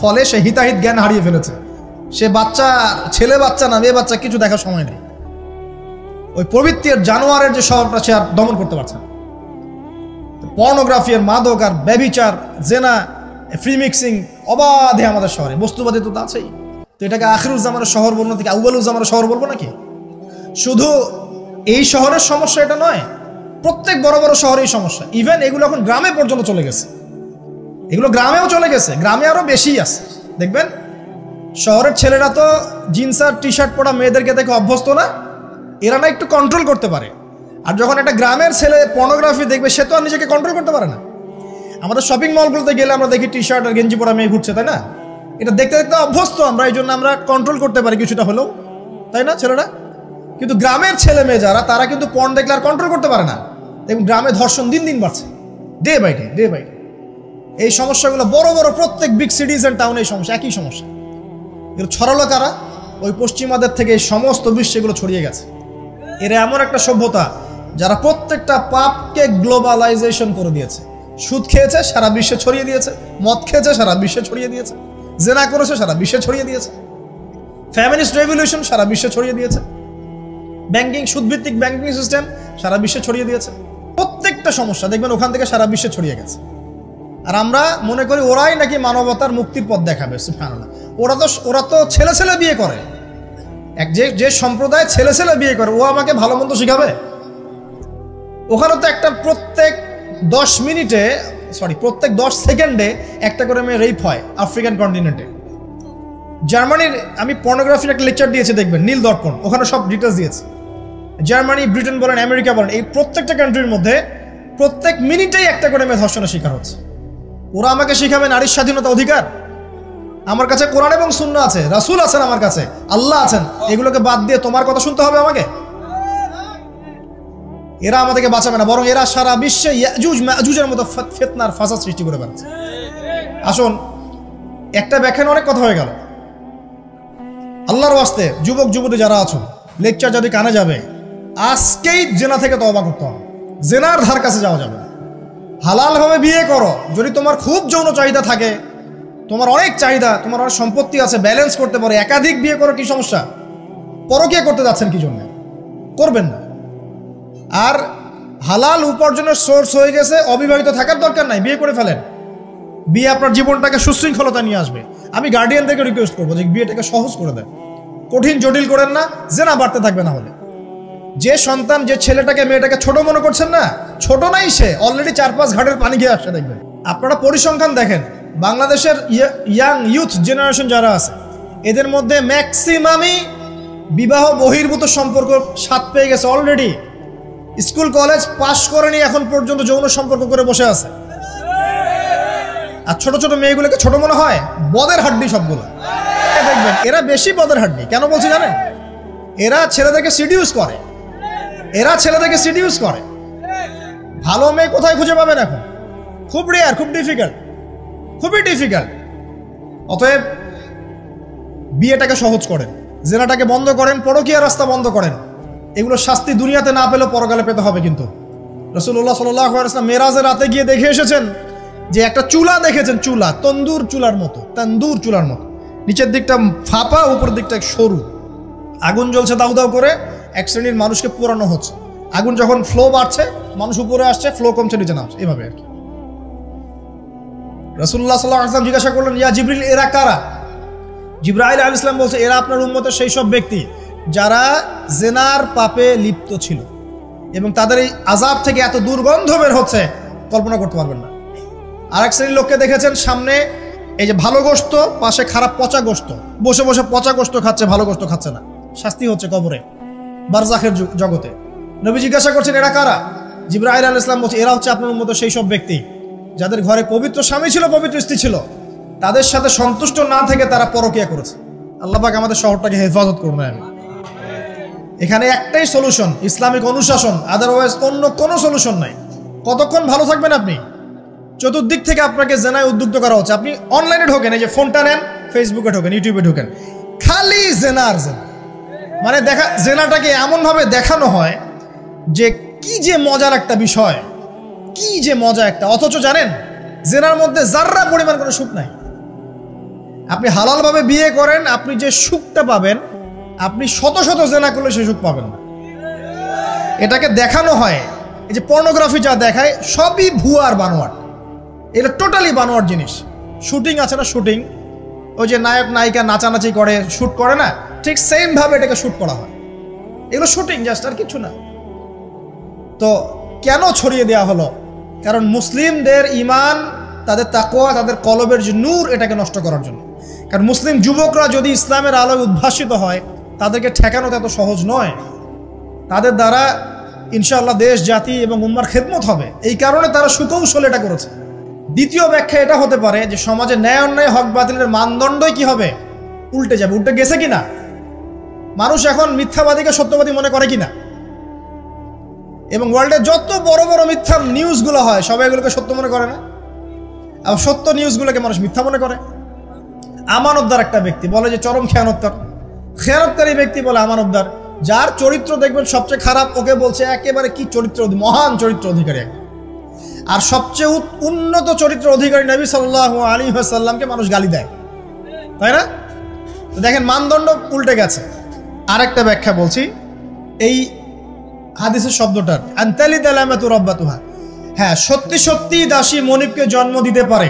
ফলে সে হিতাহিত জ্ঞান হারিয়ে ফেলেছে। সে বাচ্চা, ছেলে বাচ্চা না মেয়ে বাচ্চা, কিছু দেখার সময় নেই। ওই প্রবৃত্তির জানোয়ারের যে স্বভাবটা সে আর দমন করতে পারছে না। পর্নোগ্রাফি আর মাদক আর ব্যভিচার, জেনা, ফ্রি মিক্সিং অবাধে আমাদের শহরে। বস্তুবাদী তো আছেই। তো এটাকে আখিরুজ্জামানের শহর বলবো নাকি আউয়ালুজ্জামানের শহর বলবো নাকি? শুধু এই শহরের সমস্যা এটা নয়, প্রত্যেক বড় বড় শহরেই সমস্যা। ইভেন এগুলো এখন গ্রামে পর্যন্ত চলে গেছে। এগুলো গ্রামেও চলে গেছে, গ্রামে আরো বেশি আছে। দেখবেন শহরের ছেলেরা তো জিন্স আর টি শার্ট পরা মেয়েদেরকে দেখে অভ্যস্ত না, এরা না একটু কন্ট্রোল করতে পারে। আর যখন একটা গ্রামের ছেলে পর্নোগ্রাফি দেখবে, সে তো আর নিজেকে কন্ট্রোল করতে পারে না। আমাদের শপিং মলগুলোতে গেলে আমরা দেখি টি শার্ট আর গেঞ্জি পরা মেয়ে ঘুরছে, তাই না? এটা দেখতে দেখতে অভ্যস্ত আমরা, এই জন্য আমরা কন্ট্রোল করতে পারি কিছুটা হলেও, তাই না ছেলেরা? কিন্তু গ্রামের ছেলে মেয়ে যারা, তারা কিন্তু পর্ন দেখলে আর কন্ট্রোল করতে পারে না। এবং গ্রামে ধর্ষণ দিন দিন বাড়ছে, day by day, day by day. এই সমস্যাগুলো বড় বড় প্রত্যেক বিগ সিটিজ অ্যান্ড টাউনে এই সমস্যা, একই সমস্যা। এগুলো ছড়ালো কারা? ওই পশ্চিমাদের থেকে এই সমস্ত বিশ্বে এগুলো ছড়িয়ে গেছে। এরা এমন একটা সভ্যতা যারা প্রত্যেকটা পাপকে গ্লোবালাইজেশন করে দিয়েছে। সুদ খেয়েছে, সারা বিশ্বে ছড়িয়ে দিয়েছে। মদ খেয়েছে, সারা বিশ্বে ছড়িয়ে দিয়েছে। জেনা করেছে, সারা বিশ্বে ছড়িয়ে দিয়েছে। ফ্যামিনিস্ট রেভলিউশন সারা বিশ্বে ছড়িয়ে দিয়েছে। ব্যাংকিং, সুদভিত্তিক ব্যাংকিং সিস্টেম সারা বিশ্বে ছড়িয়ে দিয়েছে। প্রত্যেকটা সমস্যা দেখবেন ওখান থেকে সারা বিশ্বে ছড়িয়ে গেছে। আর আমরা মনে করি ওরাই নাকি মানবতার মুক্তির পথ দেখাবে। সুবহানাল্লাহ। ওরা তো ছেলে ছেলে বিয়ে করে। যে সম্প্রদায় ছেলে ছেলে বিয়ে করে ও আমাকে ভালো মন্দ শিখাবে? ওখানে তো একটা প্রত্যেক 10 সেকেন্ডে একটা করে মেয়ে রেপ হয় আফ্রিকান কন্টিনেন্টে। জার্মানির আমি পর্নোগ্রাফির একটা লেকচার দিয়েছি, দেখবেন নীল দর্পণ, ওখানে সব ডিটেলস দিয়েছে। জার্মানি, ব্রিটেন বলেন, আমেরিকা বলেন, এই প্রত্যেকটা কান্ট্রির মধ্যে প্রত্যেক মিনিটেই একটা করে মেয়ে ধর্ষণের শিকার হচ্ছে। ওরা আমাকে শিখাবে নারীর স্বাধীনতা অধিকার? আমার কাছে কোরআন এবং সুন্নাহ আছে, রাসূল আছেন, আমার কাছে আল্লাহ আছেন। এগুলোকে বাদ দিয়ে তোমার কথা শুনতে হবে আমাকে? এরা আমাদেরকে বাঁচাবে না, বরং এরা সারা বিশ্বে ইয়াজুজ মাজুজের মতো ফিতনার ফাসাদ সৃষ্টি করে বেড়াচ্ছে। আসুন, একটা ব্যাখ্যানে অনেক কথা হয়ে গেল। আল্লাহর ওয়াস্তে যুবক যুবতী যারা আছো, লেকচার যদি কানে যাবে, আজকেই জেনা থেকে তওবা করতে হবে। জেনার ধার কাছে যাওয়া যাবে না। হালালভাবে বিয়ে করো। যদি তোমার খুব যৌন চাহিদা থাকে, তোমার অনেক চাহিদা, তোমার অনেক সম্পত্তি আছে, ব্যালেন্স করতে পারো, একাধিক বিয়ে করো, কি সমস্যা? পরকীয়া করতে যাচ্ছেন কি জন্য? করবেন না। আর হালাল উপার্জনের সোর্স হয়ে গেছে, অবিবাহিত থাকার দরকার নাই, বিয়ে করে ফেলেন। বিয়ে আপনার জীবনটাকে সুশৃঙ্খলতা নিয়ে আসবে। আমি গার্ডিয়ানদেরকে রিকোয়েস্ট করবো যে বিয়েটাকে সহজ করে দেন, কঠিন জটিল করেন না, জেনা বাড়তে থাকবে। না হলে যে সন্তান, যে ছেলেটাকে মেয়েটাকে ছোট মনে করছেন না, ছোট নাই, সে অলরেডি 4-5 ঘাটের পানি খেয়ে আসছে। দেখবেন আপনারা পরিসংখ্যান দেখেন, বাংলাদেশের ইয়াং ইউথ জেনারেশন যারা আছে, এদের মধ্যে ম্যাক্সিমামই বিবাহ বহির্ভূত সম্পর্ক স্বাদ পেয়ে গেছে অলরেডি। স্কুল কলেজ পাশ করেনি, এখন পর্যন্ত যৌন সম্পর্ক করে বসে আছে। আর ছোট ছোট মেয়েগুলোকে ছোট মনে হয়, বদের হাড্ডি সবগুলো। দেখবেন এরা বেশি বদের হাড্ডি। কেন বলছি জানেন? এরা ছেলেদেরকে সিডিউস করে, ভালো মেয়ে কোথায় খুঁজে পাবেন এখন? খুব রেয়ার, খুবই ডিফিকাল্ট। অতএব বিয়েটাকে সহজ করেন, জেনাটাকে বন্ধ করেন, পরকীয়ার রাস্তা বন্ধ করেন। এগুলো শাস্তি দুনিয়াতে না পেলেও পরকালে পেতে হবে। কিন্তু রাসূলুল্লাহ সাল্লাল্লাহু আলাইহি ওয়াসাল্লাম মেরাজের রাতে গিয়ে দেখে এসেছেন যে একটা চুলা দেখেছেন, চুলা তন্দুর চুলার মতো, নিচের দিকটা ফাঁপা, উপরের দিকটা সরু, আগুন জ্বলছে দাউ দাউ করে, এক শ্রেণীর মানুষকে পোড়ানো হচ্ছে। আগুন যখন ফ্লো বাড়ছে, মানুষ উপরে আসছে, ফ্লো কমছে, নিচে নামছে, এভাবে আর কি। রাসূলুল্লাহ সাল্লাল্লাহু আলাইহি ওয়াসাল্লাম জিজ্ঞাসা করলেন, ইয়া জিবরিল, এরা কারা? জিবরাইল আলাইহিস সালাম বলছে, এরা আপনার উম্মতের সেই সব ব্যক্তি যারা জেনার পাপে লিপ্ত ছিল, এবং তাদের এই আযাব থেকে এত দুর্গন্ধ বের হচ্ছে কল্পনা করতে পারবেন না। আরেক শ্রেণীর লোককে দেখেছেন, সামনে এই যে ভালো গোশত, পাশে খারাপ পচা গোশত, বসে বসে পচা গোশত খাচ্ছে, ভালো গোশত খাচ্ছে না। শাস্তি হচ্ছে কবরে, বারজাখের জগতে। নবী জিজ্ঞাসা করছেন, এরা কারা? জিবরাইল আলাইহিস সালাম বলছে, এরা হচ্ছে আপনার উম্মতের সেই সব ব্যক্তি যাদের ঘরে পবিত্র স্বামী ছিল, পবিত্র স্ত্রী ছিল, তাদের সাথে সন্তুষ্ট না থেকে তারা পরকীয়া করেছে। আল্লাহ পাক আমাদের শহরটাকে হেফাজত করুন। এখানে একটাই সলিউশন, ইসলামিক অনুশাসন, আদারওয়াইজ অন্য কোনো সলিউশন নাই। কতক্ষণ ভালো থাকবেন আপনি? চতুর্দিক থেকে আপনাকে জেনায় উদ্যুক্ত করা হচ্ছে। আপনি অনলাইনে ঢোকেন, এই যে ফোনটা নেন, ফেসবুকে ঢোকেন, ইউটিউবে ঢোকেন, খালি জেনা আর জেনা। মানে জেনাটাকে এমনভাবে দেখানো হয় যে কি যে মজার একটা বিষয়, কি যে মজা একটা। অথচ জানেন জেনার মধ্যে যার্রা পরিমাণ কোনো সুখ নাই। আপনি হালালভাবে বিয়ে করেন, আপনি যে সুখটা পাবেন, আপনি শত শত জেনা করলে সেই সুখ পাবেন না। এটাকে দেখানো হয়, এই যে পর্নোগ্রাফি যা দেখায়, সবই ভুয়ার বানোয়াট। এটা টোটালি বানোয়ার জিনিস। শুটিং আছে না, শুটিং, ওই যে নায়ক নায়িকা নাচানাচি করে, শ্যুট করে না, ঠিক সেম ভাবে এটাকে শ্যুট করা হয়। এগুলো শুটিং জাস্ট, আর কিছু না। তো কেন ছড়িয়ে দেওয়া হলো? কারণ মুসলিমদের ঈমান, তাদের তাকওয়া, তাদের কলবের যে নূর, এটাকে নষ্ট করার জন্য। কারণ মুসলিম যুবকরা যদি ইসলামের আলোয় উদ্ভাসিত হয়, তাদেরকে ঠেকানো এত সহজ নয়। তাদের দ্বারা ইনশাআল্লাহ দেশ, জাতি এবং উম্মার খেদমত হবে। এই কারণে তারা সুকৌশল এটা করেছে। দ্বিতীয় ব্যাখ্যা এটা হতে পারে যে সমাজে ন্যায় অন্যায়, হক বাতিলের মানদণ্ডই কি হবে? উল্টে যাবে। উল্টে গেছে কিনা? মানুষ এখন মিথ্যাবাদীকে সত্যবাদী মনে করে কিনা? এবং ওয়ার্ল্ডে যত বড় বড় মিথ্যা নিউজগুলো হয়, সবাই এগুলোকে সত্য মনে করে না। আর সত্য নিউজগুলোকে মানুষ মিথ্যা মনে করে। আমানতদার একটা ব্যক্তি বলে যে চরম খেয়ানতকারী ব্যক্তি বলে আমানতদার। যার চরিত্র দেখবেন সবচেয়ে খারাপ, ওকে বলছে একেবারে কি চরিত্র, মহান চরিত্র অধিকারী। আর সবচেয়ে উন্নত চরিত্র অধিকারী নবী সাল্লাল্লাহু আলাইহি ওয়াসাল্লামকে মানুষ গালি দেয়, তাই না? তো দেখেন মানদণ্ড উল্টে গেছে। আরেকটা ব্যাখ্যা বলছি, এই হাদিসের শব্দটার, আনতালিদ আলামাতু রাব্বাতুহা। হ্যাঁ, সত্যি সত্যি দাসী মনিবকে জন্ম দিতে পারে,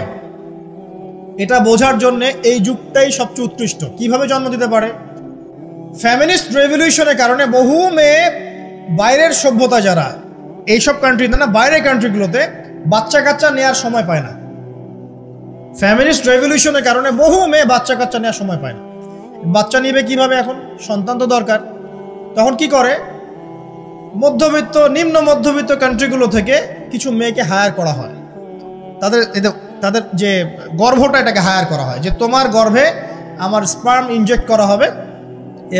এটা বোঝার জন্য এই যুগটাই সবচেয়ে উৎকৃষ্ট। কিভাবে জন্ম দিতে পারে? ফ্যামিনিস্ট রেভলিউশনের কারণে বহু মেয়ে বাইরের সভ্যতা, যারা এইসব কান্ট্রিতে না, বাইরের কান্ট্রিগুলোতে বাচ্চা কাচ্চা নেওয়ার সময় পায় না। ফ্যামিনিস্ট রেভলিউশনের কারণে বহু মেয়ে বাচ্চা কাচ্চা নেওয়ার সময় পায় না। বাচ্চা নিবে কিভাবে? এখন সন্তান তো দরকার। তখন কি করে? মধ্যবিত্ত, নিম্ন মধ্যবিত্ত কান্ট্রিগুলো থেকে কিছু মেয়েকে হায়ার করা হয়। তাদের যে গর্ভটা, এটাকে হায়ার করা হয়, যে তোমার গর্ভে আমার স্পার্ম ইনজেক্ট করা হবে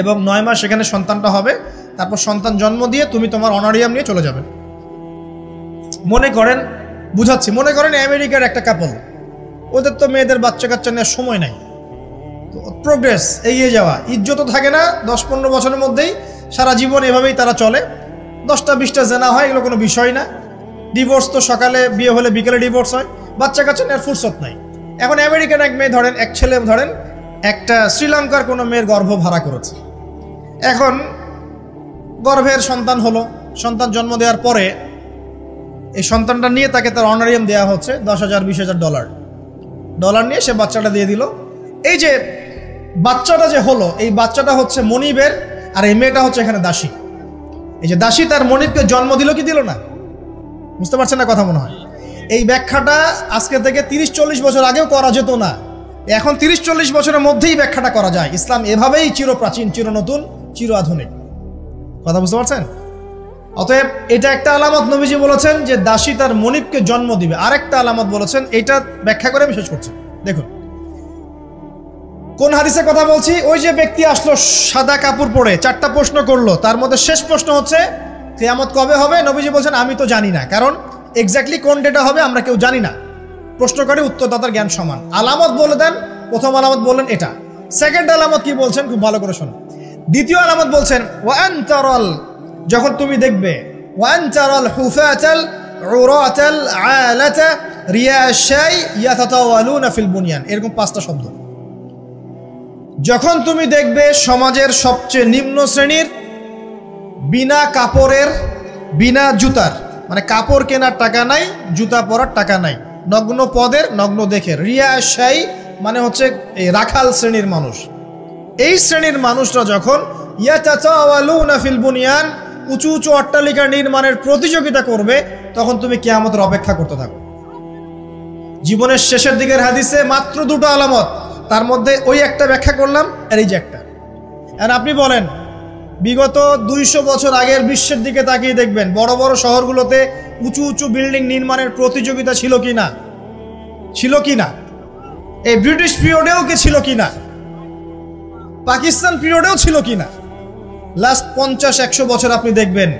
এবং 9 মাস সেখানে সন্তানটা হবে, তারপর সন্তান জন্ম দিয়ে তুমি তোমার অনারিয়াম নিয়ে চলে যাবে। মনে করেন, বুঝাচ্ছি, মনে করেন আমেরিকার একটা কাপল, ওদের তো মেয়েদের বাচ্চা কাচ্চা নেওয়ার সময় নাই, প্রোগ্রেস, এগিয়ে যাওয়া, ইজ্জতও থাকে না, 10-15 বছরের মধ্যেই সারা জীবন এভাবেই তারা চলে, 10টা-20টা জেনা হয়, এগুলো কোনো বিষয় না। ডিভোর্স তো সকালে বিয়ে হলে বিকেলে ডিভোর্স হয়, বাচ্চা কাচ্চা নেওয়ার ফুরসত নাই। এখন আমেরিকান এক মেয়ে ধরেন, এক ছেলে ধরেন একটা শ্রীলঙ্কার কোনো মেয়ের গর্ভ ভাড়া করেছে। এখন গর্ভের সন্তান হলো, সন্তান জন্ম দেওয়ার পরে এই সন্তানটা নিয়ে তাকে তার অনারিয়াম দেওয়া হচ্ছে $10,000-20,000 ডলার নিয়ে সে বাচ্চাটা দিয়ে দিল। এই যে বাচ্চাটা যে হলো, এই বাচ্চাটা হচ্ছে মনিবের, আর এই মেয়েটা হচ্ছে এখানে দাসী। এই যে দাসী তার মনিবকে জন্ম দিল কি দিল না? বুঝতে পারছেন না কথা মনে হয়? এই ব্যাখ্যাটা আজকে থেকে 30-40 বছর আগেও করা যেত না, এখন 30-40 বছরের মধ্যেই ব্যাখ্যাটা করা যায়। ইসলাম এভাবেই চিরপ্রাচীন, চির নতুন, চির আধুনিক। কথা বুঝতে পারছেন? অতএব এটা একটা আলামত নবীজি বলেছেন যে দাসী তার মনিবকে জন্ম দিবে। আরেকটা আলামত বলেছেন, এইটা ব্যাখ্যা করে আমি শেষ করছি। দেখুন কোন হাদিসে কথা বলছি। ওই যে ব্যক্তি আসলো সাদা কাপড় পরে, 4টা প্রশ্ন করলো, তার মধ্যে শেষ প্রশ্ন হচ্ছে কিয়ামত কবে হবে? নবীজি বলছেন আমি তো জানি না, কারণ এক্স্যাক্টলি কোন ডেটা হবে আমরা কেউ জানি না। প্রশ্ন করে উত্তরদাতার জ্ঞান সমান। আলামত বলে দেন, প্রথম আলামত বললেন এটা। সেকেন্ড আলামত কি বলছেন, খুব ভালো করে শোনো। দ্বিতীয় আলামত বলছেন ওয়ান তারাল, যখন তুমি দেখবে, ওয়ান তারাল হুফাতাল উরাতাল আলাতা রিয়াশাই ইয়াতাতাওয়ালুনা ফিল বুনিয়ান, এরকম 5টা শব্দ। যখন তুমি দেখবে সমাজের সবচেয়ে নিম্ন শ্রেণীর, বিনা কাপড়ের, বিনা জুতার, মানে কাপড় কেনার টাকা নাই, জুতা পরার টাকা নাই, নগ্ন পদের, নগ্ন দেখের, রিয়াশাই মানে হচ্ছে এই রাখাল শ্রেণীর মানুষ। এই শ্রেণীর মানুষরা যখন ইয়াতাতাওয়ালুনা ফিল বুনিয়ান, উঁচু উঁচু অট্টালিকা নির্মাণের প্রতিযোগিতা করবে, তখন তুমি কিয়ামতের অপেক্ষা করতে থাকো। জীবনের শেষের দিকের হাদিসে মাত্র 2টো আলামত, তার মধ্যে ওই একটা ব্যাখ্যা করলাম, আর এই যে একটা। আর আপনি বলেন বিগত 200 বছর আগের বিশ্বের দিকে তাকিয়ে দেখবেন, বড় বড় শহরগুলোতে উঁচু উঁচু বিল্ডিং নির্মাণের প্রতিযোগিতা ছিল কি না? ছিল কি না? এই ব্রিটিশ পিরিয়ডেও কি ছিল কি না? পাকিস্তান পিরিয়ডেও ছিল কি না? লাস্ট 50-100 বছর আপনি দেখবেন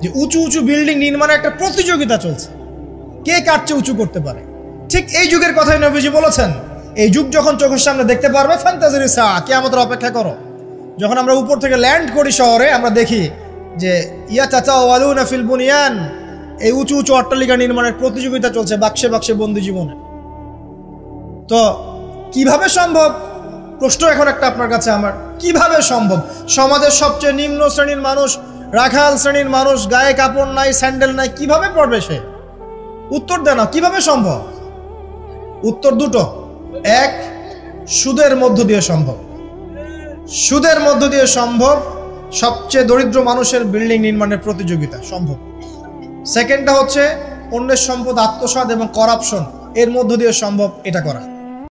যে উঁচু উঁচু বিল্ডিং নির্মাণের একটা প্রতিযোগিতা চলছে, কে কার চেয়ে উঁচু করতে পারে। ঠিক এই যুগের কথাই নবীজি বলেছেন, এই যুগ যখন চোখের সামনে দেখতে পারবে, ফান্তাজির সা, কিয়ামতের অপেক্ষা করো। যখন আমরা উপর থেকে ল্যান্ড করি শহরে, আমরা দেখি যে ইয়াতাতাওয়ালুনা ফিল বুনিয়ান, এই উঁচু উঁচু অট্টালিকা নির্মাণের প্রতিযোগিতা চলছে, বাক্সে বাক্সে বন্দি জীবনে। তো কিভাবে সম্ভব? প্রশ্ন এখন একটা আপনার কাছে আমার, কিভাবে সম্ভব? সমাজের সবচেয়ে নিম্ন শ্রেণীর মানুষ, রাখাল শ্রেণীর মানুষ, গায়ে কাপড় নাই, স্যান্ডেল নাই, কিভাবে পড়বে সে? উত্তর দেন, কিভাবে সম্ভব? উত্তর 2টো। এক, সুদের মধ্য দিয়ে সম্ভব। সুদের মধ্য দিয়ে সম্ভব সবচেয়ে দরিদ্র মানুষের বিল্ডিং নির্মাণের প্রতিযোগিতা সম্ভব। সেকেন্ডটা হচ্ছে অন্যের সম্পদ আত্মসাৎ এবং করাপশন, এর মধ্য দিয়ে সম্ভব এটা করা।